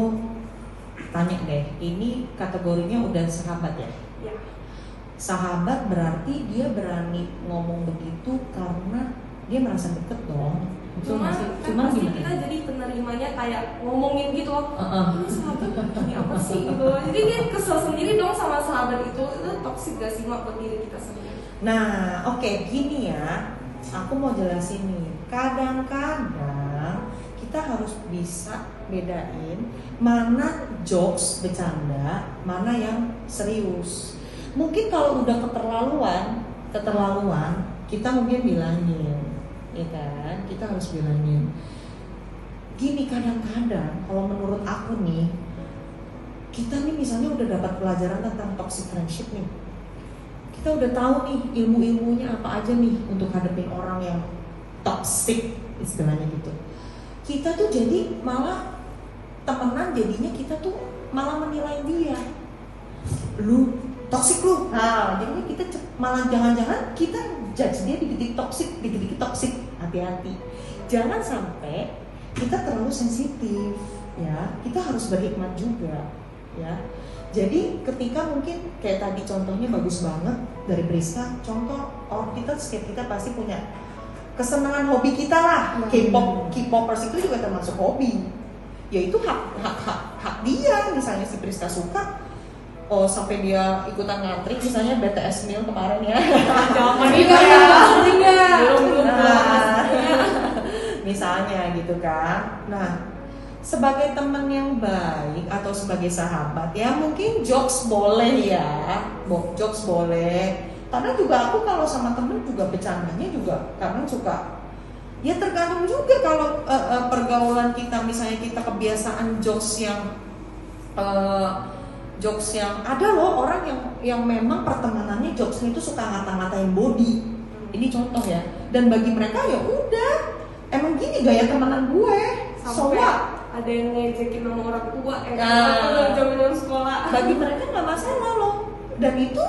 tanya deh, ini kategorinya udah sahabat ya? Ya. Sahabat berarti dia berani ngomong begitu karena dia merasa deket dong. Cuma pasti gimana? kita jadi penerimanya kayak ngomongin gitu loh. Ini sahabat ini apa sih gitu. Jadi dia kesel sendiri dong sama sahabat itu toksik gak sih Mak buat diri kita sendiri? Nah, oke, gini ya. Aku mau jelasin nih. Kadang-kadang kita harus bisa bedain mana jokes bercanda, mana yang serius. Mungkin kalau udah keterlaluan, kita mungkin bilangin, ya kan? Kita harus bilangin. Gini, kadang-kadang kalau menurut aku nih, kita nih misalnya udah dapat pelajaran tentang toxic friendship nih, kita udah tahu nih ilmu-ilmunya apa aja nih untuk hadapin orang yang toxic istilahnya gitu. Kita tuh jadi malah temenan, jadinya kita tuh malah menilai dia, lu toxic lu. Nah, jadinya kita malah jangan-jangan kita judge dia dikit-dikit toxic. Hati-hati, jangan sampai kita terlalu sensitif ya. Kita harus berhikmat juga ya. Jadi ketika mungkin kayak tadi contohnya bagus banget dari Priska, contoh setiap kita pasti punya kesenangan hobi kita lah. K-popers itu juga termasuk hobi. Ya itu hak dia. Misalnya si Priska suka, sampai dia ikutan ngantri misalnya BTS Meal kemarin ya. Jangan belum. Misalnya gitu kan. Nah, sebagai teman yang baik atau sebagai sahabat ya mungkin jokes boleh ya, jokes boleh. Karena juga aku kalau sama temen juga bercandanya juga kadang suka. Ya tergantung juga kalau pergaulan kita, misalnya kita kebiasaan jokes yang ada loh orang yang memang pertemanannya jokesnya itu suka ngata-ngatain body. Ini contoh ya. Dan bagi mereka ya udah, emang gini gaya temenan gue. Sampai ada yang ngejekin nama orang tua zaman sekolah. Bagi mereka nggak masalah loh. Dan itu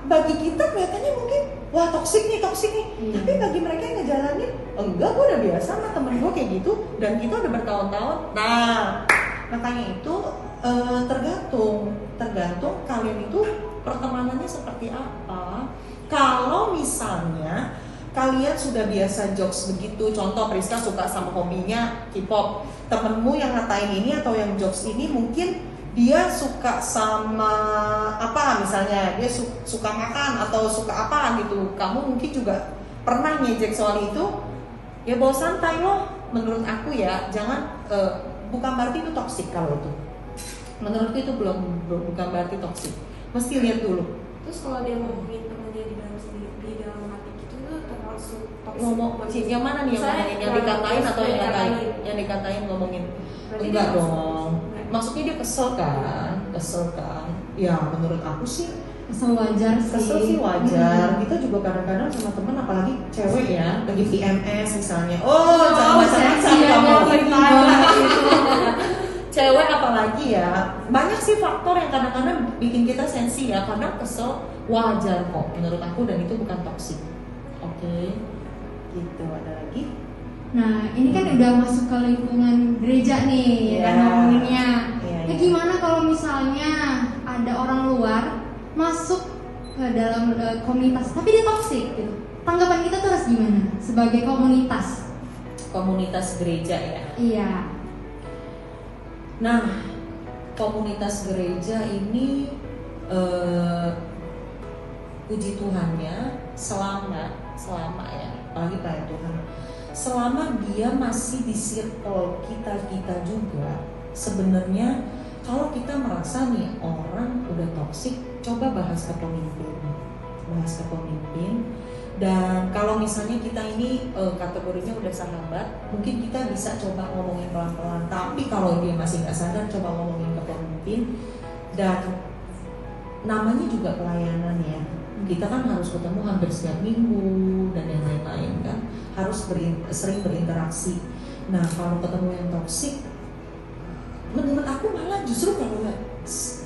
bagi kita kelihatannya mungkin wah toksik nih. Tapi bagi mereka yang ngejalanin, enggak, gue udah biasa sama temen gue kayak gitu dan kita udah bertahun-tahun. Nah, makanya itu tergantung kalian itu pertemanannya seperti apa. Kalau misalnya kalian sudah biasa jokes begitu, contoh Priska suka sama hobinya K-pop, temenmu yang ngatain ini atau yang jokes ini mungkin dia suka sama apa, misalnya dia suka makan atau suka apa gitu, kamu mungkin juga pernah ngejek soal itu, ya bawa santai loh. Menurut aku ya, jangan bukan berarti itu toksik. Kalau itu menurutku itu bukan berarti toksik, mesti lihat dulu. Terus kalau dia ngomongin teman dia di dalam hati gitu, itu termasuk toksik. Ngomong yang mana nih, yang dikatain atau yang ngatain? Yang dikatain ngomongin. Enggak dong. Maksudnya dia kesel kan? Ya menurut aku sih kesel wajar sih. Kesel sih wajar. Kita juga kadang-kadang sama temen, apalagi cewek ya, lagi PMS misalnya. Jangan macam-macam kamu. Cewek apalagi ya, banyak sih faktor yang kadang-kadang bikin kita sensi ya. Kadang kesel wajar kok menurut aku, dan itu bukan toksik. Oke. Gitu, ada lagi? Nah, ini kan udah masuk ke lingkungan gereja nih, kan ngomonginnya. Gimana kalau misalnya ada orang luar masuk ke dalam komunitas, tapi dia toksik gitu? Tanggapan kita tuh harus gimana sebagai komunitas? Komunitas gereja ya? Iya. Nah, komunitas gereja ini puji Tuhannya selama ya, apalagi Pak Tuhan, selama dia masih di circle kita juga, sebenarnya kalau kita merasa nih orang udah toksik, coba bahas ke pemimpin. Dan kalau misalnya kita ini kategorinya udah sahabat, mungkin kita bisa coba ngomongin pelan-pelan. Tapi kalau dia masih nggak sadar, coba ngomongin ke pemimpin. Dan namanya juga pelayanan ya. Kita kan harus ketemu hampir setiap minggu dan yang lain-lain kan. Harus sering berinteraksi. Nah, kalau ketemu yang toksik, menurut aku malah justru kalau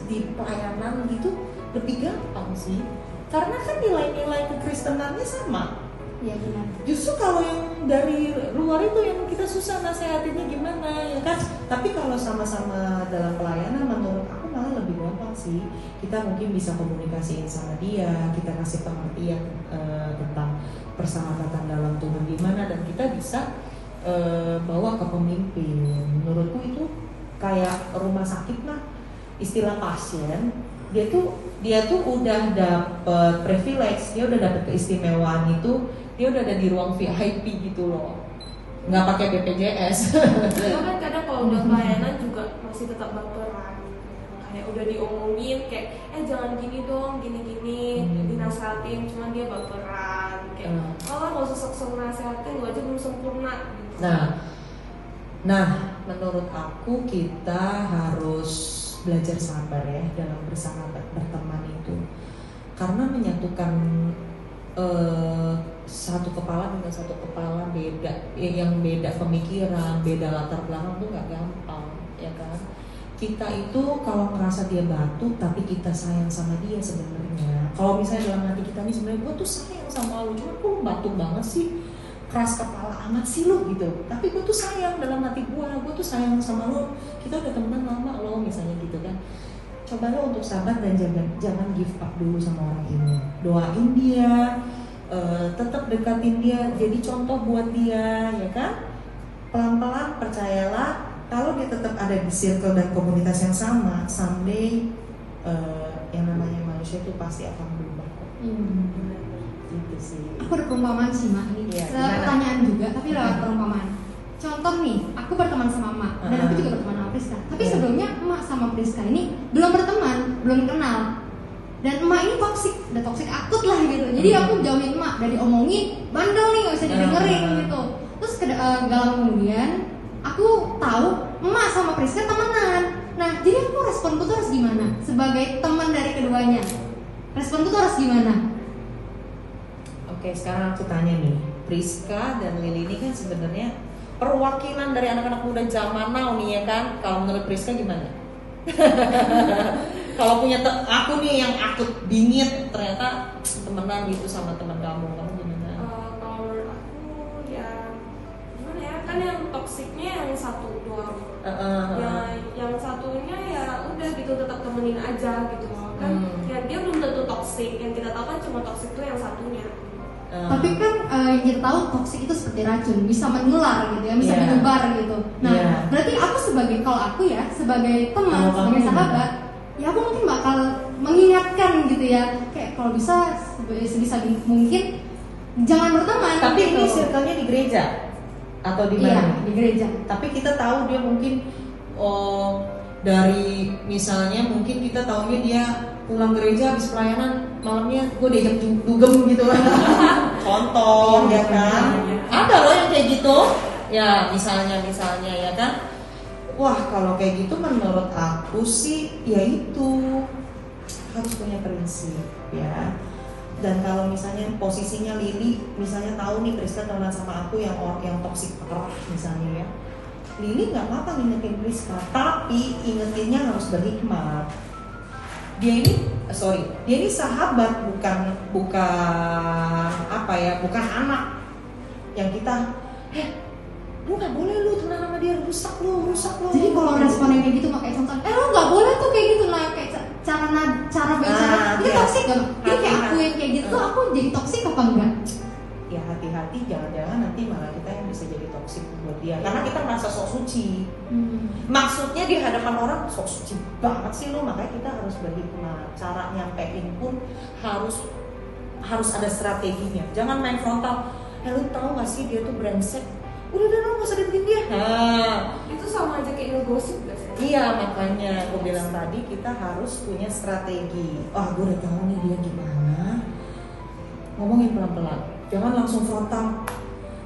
di pelayanan gitu lebih gampang sih. Karena kan nilai-nilai kekristenannya sama. Iya benar. Justru kalau yang dari luar itu yang kita susah nasehatinnya gimana ya kan. Tapi kalau sama-sama dalam pelayanan menurut aku malah lebih gampang sih. Kita mungkin bisa komunikasiin sama dia, kita kasih pengertian tentang persahabatan dalam Tuhan gimana, dan kita bisa bawa ke pemimpin. Menurutku itu kayak rumah sakit lah, istilah pasien. Dia tuh udah dapet privilege, dia udah dapet keistimewaan itu, dia udah ada di ruang VIP gitu loh, nggak pakai BPJS. Cuma kan kadang kalau udah pelayanan juga masih tetap baperan, kayak udah diomongin kayak jangan gini dong, gini-gini, dinasehatin, cuma dia baperan kayak nggak usah sok-sok nasehatin, gue aja belum sempurna gitu. Nah, menurut aku kita harus belajar sabar ya dalam bersahabat, berteman itu, karena menyatukan satu kepala dengan satu kepala beda, yang beda pemikiran, beda latar belakang tuh nggak gampang, ya kan? Kita itu kalau ngerasa dia batu, tapi kita sayang sama dia sebenarnya. Kalau misalnya dalam hati kita nih sebenarnya gue tuh sayang sama lu, cuma gue batu banget sih, keras kepala amat sih lu gitu. Tapi gue tuh sayang dalam hati gue tuh sayang sama lu. Kita udah temenan lama loh misalnya gitu kan. Cobalah untuk sabar dan jangan give up dulu sama orang ini. Doain dia, tetap dekatin dia, jadi contoh buat dia, ya kan? Pelan-pelan percayalah, kalau dia tetap ada di circle dan komunitas yang sama, someday yang namanya manusia itu pasti akan berubah. Gitu sih. Aku ada perumpamaan sih Mak, ini pertanyaan juga, tapi lewat perumpamaan. Contoh nih, aku berteman sama Mak dan aku juga berteman sama Priska. Tapi sebelumnya Mak sama Priska ini belum berteman, belum kenal. Dan Mak ini toksik, udah toksik akut lah gitu. Jadi aku jauhin Mak dari omongin, bandel nih gak bisa didengerin gitu. Terus gak lama kemudian aku tahu Mak sama Priska temenan. Nah, jadi aku responku tuh harus gimana? Sebagai teman dari keduanya, responku tuh harus gimana? Oke, sekarang aku tanya nih, Priska dan Lili ini kan sebenarnya perwakilan dari anak-anak muda zaman now nih ya kan? Kalau menurut Priska gimana? Kalau punya aku nih yang akut bingit, ternyata temenan gitu sama teman kamu gimana? Kalau menurut aku ya gimana ya, kan yang toksiknya yang satu doang. Ya, yang satunya ya udah gitu tetap temenin aja gitu loh kan. Ya dia belum tentu toksik, yang kita tahu kan cuma toksik tuh yang satunya. Tapi kan yang kita tahu toksik itu seperti racun, bisa menular gitu ya, bisa menyebar gitu. Nah, berarti aku kalau aku ya sebagai teman, sebagai sahabat, ya aku mungkin bakal mengingatkan gitu ya, kayak kalau bisa sebisa mungkin jangan berteman. Tapi gitu. ini circle-nya di gereja atau di mana? Iya, di gereja. Tapi kita tahu dia mungkin dari misalnya mungkin kita tahunya dia pulang gereja habis pelayanan malamnya gue diajak dugem gitu contoh ya kan, ada loh yang kayak gitu ya, misalnya ya kan. Wah, kalau kayak gitu menurut aku sih ya itu harus punya prinsip ya. Dan kalau misalnya posisinya Lili misalnya tahu nih Priska temenan sama aku yang toksik parah misalnya ya, Lili nggak apa-apa ngingetin Priska, tapi ingetinnya harus berhikmat. Dia ini sahabat, bukan apa ya, bukan anak yang kita lu nggak boleh lu temenan sama dia, rusak lu. Jadi kalau responnya kayak gitu pakai contoh, lu nggak boleh tuh kayak gitu lah, kayak cara bicara itu toksik kan? Jadi kayak aku yang kayak gitu, aku jadi toksik apa enggak? Ya hati-hati, jangan-jangan nanti malah kita yang bisa jadi toksik buat dia, karena kita merasa sok suci. Maksudnya di hadapan orang sok suci banget sih lu, makanya kita harus berhikmat. Cara nyampein pun harus ada strateginya. Jangan main frontal. Lu tahu nggak sih dia tuh brengsek? Udah lu nggak usah deketin dia. Itu sama aja kayak ngegosip gak sih? Iya, makanya aku bilang tadi kita harus punya strategi. Gue udah tahu nih dia gimana. Ngomongin pelan-pelan, jangan langsung frontal.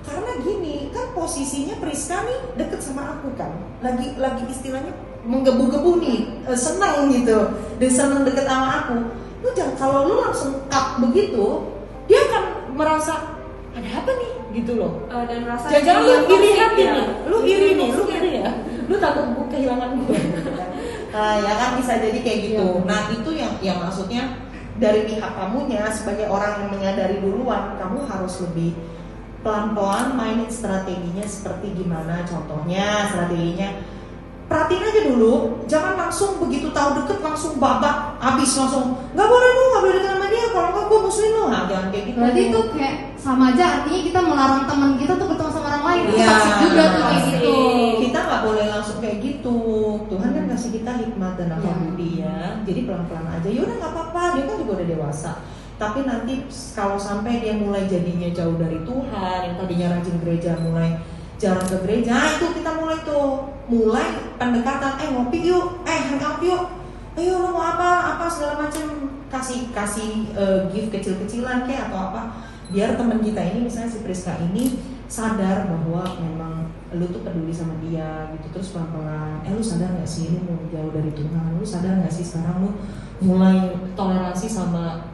Karena gini, kan posisinya Priska nih deket sama aku kan, lagi istilahnya menggebu-gebu nih, seneng gitu, dan seneng deket sama aku. Lu jangan, kalau lu langsung cut begitu, dia akan merasa ada apa nih gitu loh. Dan merasa jangan lu iri hati ya. nih, lu iri ya, lu takut kehilangan gue. Ya kan bisa jadi kayak gitu. Nah itu yang maksudnya dari pihak kamunya sebagai orang yang menyadari duluan, kamu harus lebih pelan-pelan mainin strateginya seperti gimana. Contohnya strateginya, perhatiin aja dulu, jangan langsung begitu tahu deket langsung babak habis langsung nggak boleh deket sama dia, kalau nggak gue musuhin lu. Nah jangan kayak gitu. Berarti itu kayak sama aja, artinya kita melarang teman kita tuh ketemu sama orang lain. Itu toksik juga tuh kayak gitu. Kita nggak boleh langsung kayak gitu. Tuhan kan kasih kita hikmat dan akal budi ya. Jadi pelan-pelan aja. Ya udah nggak apa-apa, dia kan juga udah dewasa. Tapi nanti kalau sampai dia mulai jadinya jauh dari Tuhan, yang tadinya rajin gereja mulai jarang ke gereja, itu kita mulai pendekatan, ngopi yuk, hangout yuk, ayo lo mau apa segala macam, kasih gift kecil-kecilan kayak atau apa, biar teman kita ini misalnya si Priska ini sadar bahwa memang lu tuh peduli sama dia gitu, terus pelan-pelan lu sadar nggak sih lu mau jauh dari Tuhan, lu sadar nggak sih sekarang lu mulai toleransi sama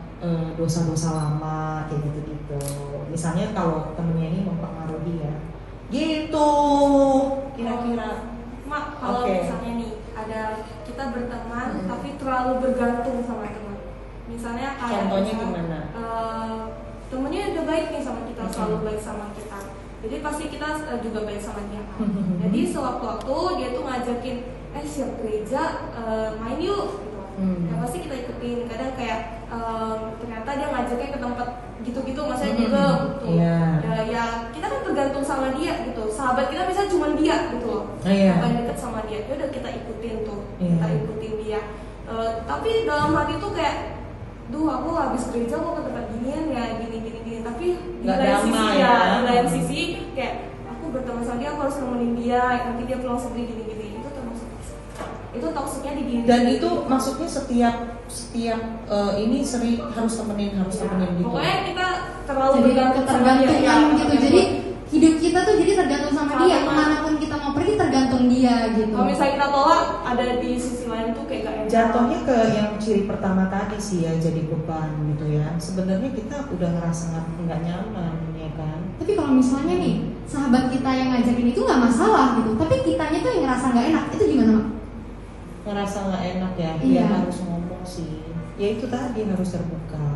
dosa-dosa lama kayak gitu. Misalnya kalau temennya ini mempengaruhi ya gitu kira-kira. Mak, kalau misalnya nih ada kita berteman tapi terlalu bergantung sama teman, misalnya kayak contohnya gimana? Temennya udah baik nih sama kita, selalu baik sama kita, jadi pasti kita juga baik sama dia kan. Jadi sewaktu-waktu dia tuh ngajakin siap gereja, main yuk gitu. Ya pasti kita ikutin. Kadang kayak ternyata dia ngajaknya ke tempat gitu-gitu, maksudnya juga gitu. Ya kita kan tergantung sama dia gitu. Sahabat kita bisa cuma dia gitu. Paling deket sama dia, ya udah kita ikutin tuh, kita ikutin dia. Tapi dalam hati tuh kayak, duh aku habis gereja kok ke tempat ginian ya, gini. Tapi di lain sisi kayak aku berteman sama dia, aku harus nemenin dia, nanti dia pulang sendiri gini. Itu termasuk toksik. Itu toksiknya di diri. Dan itu maksudnya setiap ini sering harus temenin gitu. Pokoknya kita terlalu jadi bergantung ketergantungan gitu. Jadi hidup kita tuh jadi tergantung sama dia. Kemanapun kita mau pergi tergantung dia gitu. Kalau misalnya kita tolak, ada di sisi lain tuh kayak gak enak. Jatuhnya ke yang ciri pertama tadi sih ya, jadi beban gitu ya. Sebenarnya kita udah ngerasa nggak nyaman ya kan. Tapi kalau misalnya nih sahabat kita yang ngajakin itu nggak masalah gitu, tapi kitanya tuh yang ngerasa nggak enak, itu gimana, Mak? Ngerasa nggak enak ya, Iya. Ya harus ngomong sih. Ya itu tadi harus terbuka.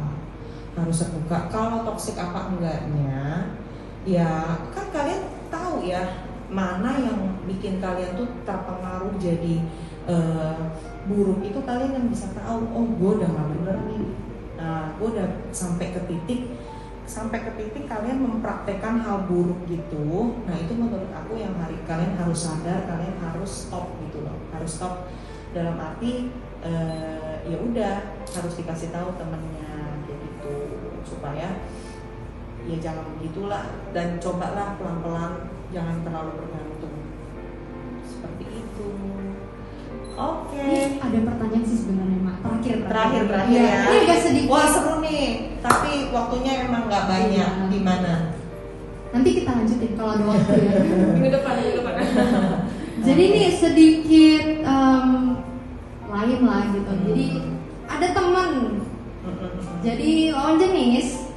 Kalau toksik apa enggaknya, ya kan kalian tahu ya mana yang bikin kalian tuh terpengaruh jadi buruk, itu kalian yang bisa tahu. Oh, gue udah nggak bener nih. Nah, gue udah sampai ke titik kalian mempraktekkan hal buruk gitu. Nah, itu menurut aku yang kalian harus sadar, kalian harus stop gitu loh. Harus stop dalam arti ya udah harus dikasih tahu temennya kayak gitu, supaya ya jangan begitulah, dan cobalah pelan-pelan jangan terlalu bergantung seperti itu. Oke. Ini ada pertanyaan sih sebenarnya, Mak. Terakhir ya. Ini agak sedikit. Wah, seru nih. Tapi waktunya emang nggak banyak. Gimana? Nanti kita lanjutin kalau ada waktu ya. Minggu depan. Jadi ini sedikit lain lah gitu. Jadi ada teman. Jadi lawan jenis.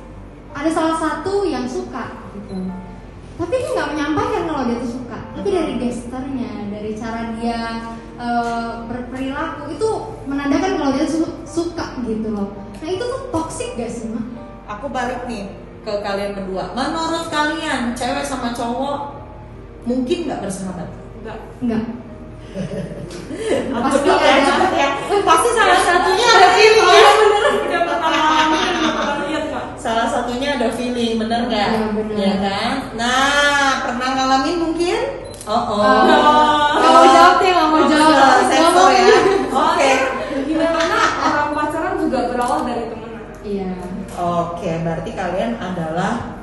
Ada salah satu yang suka gitu. Tapi dia nggak menyampaikan kalau dia tuh suka. Tapi dari gesternya, dari cara dia berperilaku itu menandakan kalau dia suka gitu loh. Nah itu tuh toksik gak sih, Mak? Aku balik nih ke kalian berdua. Menurut kalian cewek sama cowok mungkin nggak bersahabat? Enggak. Pasti ada ya. Pasti salah satunya ada feeling ya. Udah pernah lihat Kak. Salah satunya ada feeling, bener nggak? Iya, bener. Ya kan? Nah, pernah ngalamin mungkin? Nggak mau jawab deh, nggak mau jawab. Sensor ya. Oke. Gimana orang pacaran juga berawal dari temenan. Iya. Oke, berarti kalian adalah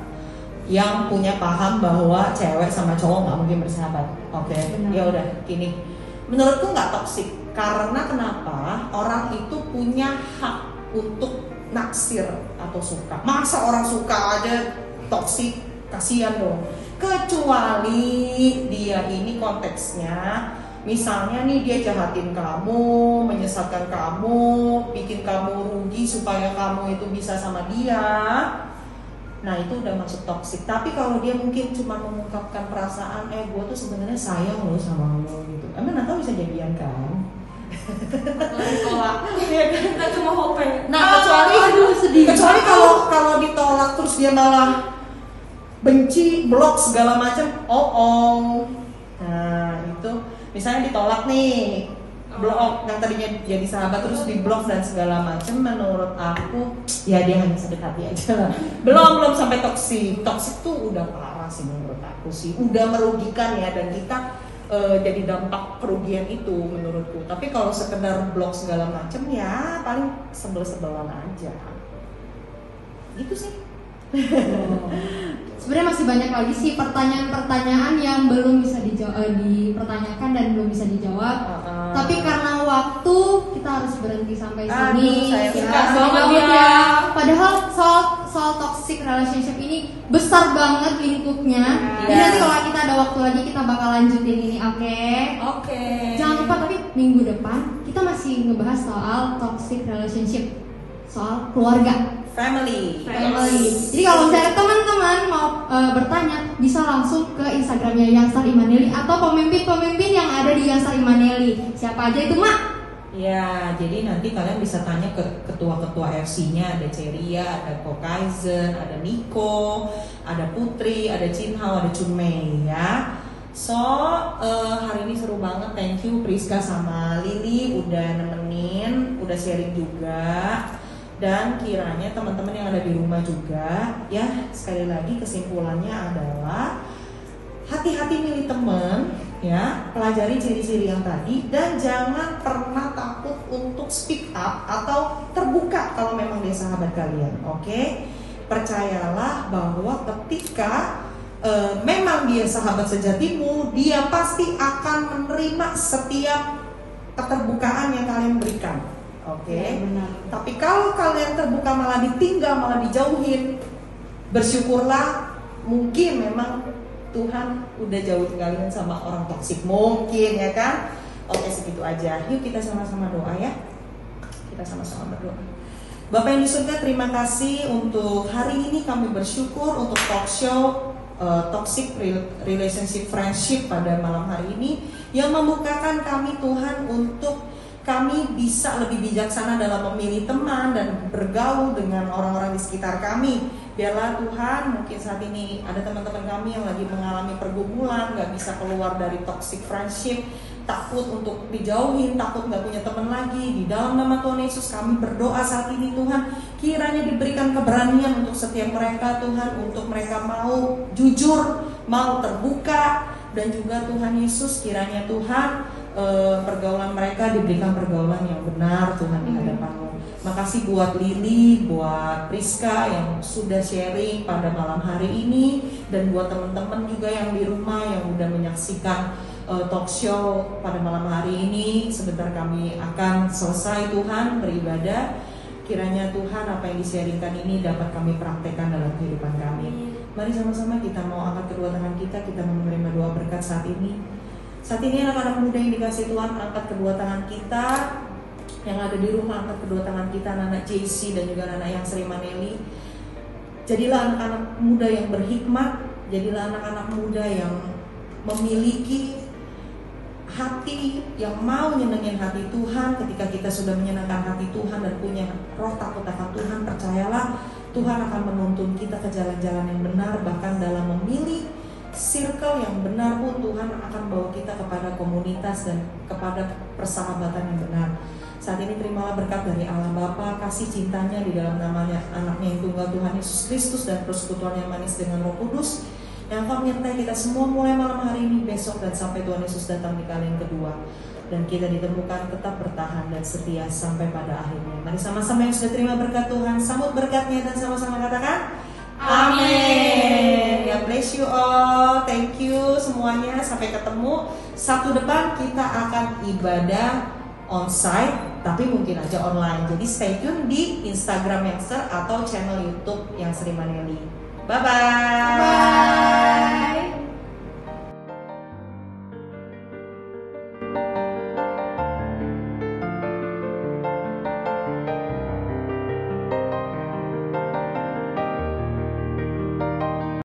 yang punya paham bahwa cewek sama cowok nggak mungkin bersahabat. Oke, ya udah gini. Menurutku nggak toksik karena kenapa? Orang itu punya hak untuk naksir atau suka. Masa orang suka aja toksik? Kasihan dong. Kecuali dia ini konteksnya, misalnya nih dia jahatin kamu, menyesatkan kamu, bikin kamu rugi supaya kamu itu bisa sama dia. Nah itu udah masuk toksik. Tapi kalau dia mungkin cuma mengungkapkan perasaan, gue tuh sebenarnya sayang loh sama lo gitu. Emang Natal bisa jadian kan? Ditolak. Kita cuma hopeng. Nah kecuali kalau ditolak terus dia malah benci, blok segala macam. Nah itu misalnya ditolak nih, blok yang tadinya jadi sahabat terus di blok dan segala macam. Menurut aku ya dia hanya sakit hati aja. belum sampai toksik. Toksik tuh udah parah sih menurut aku sih, udah merugikan ya, dan kita jadi dampak kerugian itu menurutku. Tapi kalau sekedar blok segala macam ya paling sebel-sebelan aja gitu sih. Sebenarnya masih banyak lagi sih pertanyaan-pertanyaan yang belum bisa dipertanyakan dan belum bisa dijawab. Tapi karena waktu kita harus berhenti sampai sini. Sayang ya. Padahal soal toxic toxic relationship ini besar banget lingkupnya. Jadi Iya. nanti kalau kita ada waktu lagi kita bakal lanjutin ini, oke? Oke. Jangan lupa tapi minggu depan kita masih ngebahas soal toxic relationship, soal keluarga. Family. Jadi kalau misalnya teman-teman mau bertanya, bisa langsung ke Instagramnya Youngstar Immanueli atau pemimpin-pemimpin yang ada di Youngstar Immanueli. Siapa aja itu, Mak? Ya, jadi nanti kalian bisa tanya ke ketua-ketua FC-nya, ada Ceria, ada Ko Kaizen, ada Niko, ada Putri, ada Cinhao, ada Chunmei ya. So, hari ini seru banget. Thank you Priska sama Lili udah nemenin, udah sharing juga. Dan kiranya teman-teman yang ada di rumah juga, ya sekali lagi kesimpulannya adalah hati-hati milih teman, ya pelajari ciri-ciri yang tadi dan jangan pernah takut untuk speak up atau terbuka kalau memang dia sahabat kalian, oke? Percayalah bahwa ketika memang dia sahabat sejatimu, dia pasti akan menerima setiap keterbukaan yang kalian berikan. Oke, benar. Tapi kalau kalian terbuka malah ditinggal, malah dijauhin, bersyukurlah. Mungkin memang Tuhan udah jauhin kalian sama orang toksik, mungkin ya kan. Oke, segitu aja. Yuk kita sama-sama doa ya. Kita sama-sama berdoa. Bapak yang di surga, terima kasih untuk hari ini. Kami bersyukur untuk talk show Toxic Relationship Friendship pada malam hari ini yang membukakan kami Tuhan untuk kami bisa lebih bijaksana dalam memilih teman dan bergaul dengan orang-orang di sekitar kami. Biarlah Tuhan, mungkin saat ini ada teman-teman kami yang lagi mengalami pergumulan, gak bisa keluar dari toxic friendship, takut untuk dijauhin, takut gak punya teman lagi. Di dalam nama Tuhan Yesus kami berdoa saat ini Tuhan, kiranya diberikan keberanian untuk setiap mereka Tuhan, untuk mereka mau jujur, mau terbuka. Dan juga Tuhan Yesus, kiranya Tuhan pergaulan mereka diberikan pergaulan yang benar Tuhan di hadapan-Mu. Makasih buat Lili, buat Priska yang sudah sharing pada malam hari ini, dan buat teman-teman juga yang di rumah yang udah menyaksikan talk show pada malam hari ini. Sebentar kami akan selesai Tuhan beribadah. Kiranya Tuhan apa yang di-sharingkan ini dapat kami praktekkan dalam kehidupan kami. Mari sama-sama kita mau angkat kedua tangan kita mau menerima doa berkat saat ini. Saat ini anak-anak muda yang dikasih Tuhan, angkat kedua tangan kita. Yang ada di rumah, angkat kedua tangan kita, anak JC dan juga anak yang Sri Maneli. Jadilah anak-anak muda yang berhikmat, jadilah anak-anak muda yang memiliki hati yang mau nyenengin hati Tuhan. Ketika kita sudah menyenangkan hati Tuhan dan punya roh takut akan Tuhan, percayalah Tuhan akan menuntun kita ke jalan-jalan yang benar. Bahkan dalam memilih circle yang benar pun Tuhan akan bawa kita kepada komunitas dan kepada persahabatan yang benar. Saat ini terimalah berkat dari Allah Bapa, kasih cintanya di dalam namanya anaknya yang tunggal Tuhan Yesus Kristus, dan persekutuan yang manis dengan Roh Kudus yang akan menyertai kita semua mulai malam hari ini, besok, dan sampai Tuhan Yesus datang di kali yang kedua. Dan kita ditemukan tetap bertahan dan setia sampai pada akhirnya. Mari sama-sama yang sudah terima berkat Tuhan, sambut berkatnya dan sama-sama katakan amin. God bless you all. Thank you semuanya. Sampai ketemu Sabtu depan, kita akan ibadah onsite, tapi mungkin aja online. Jadi stay tune di Instagram Youngstar atau channel YouTube yang Sri Maneli. Bye bye.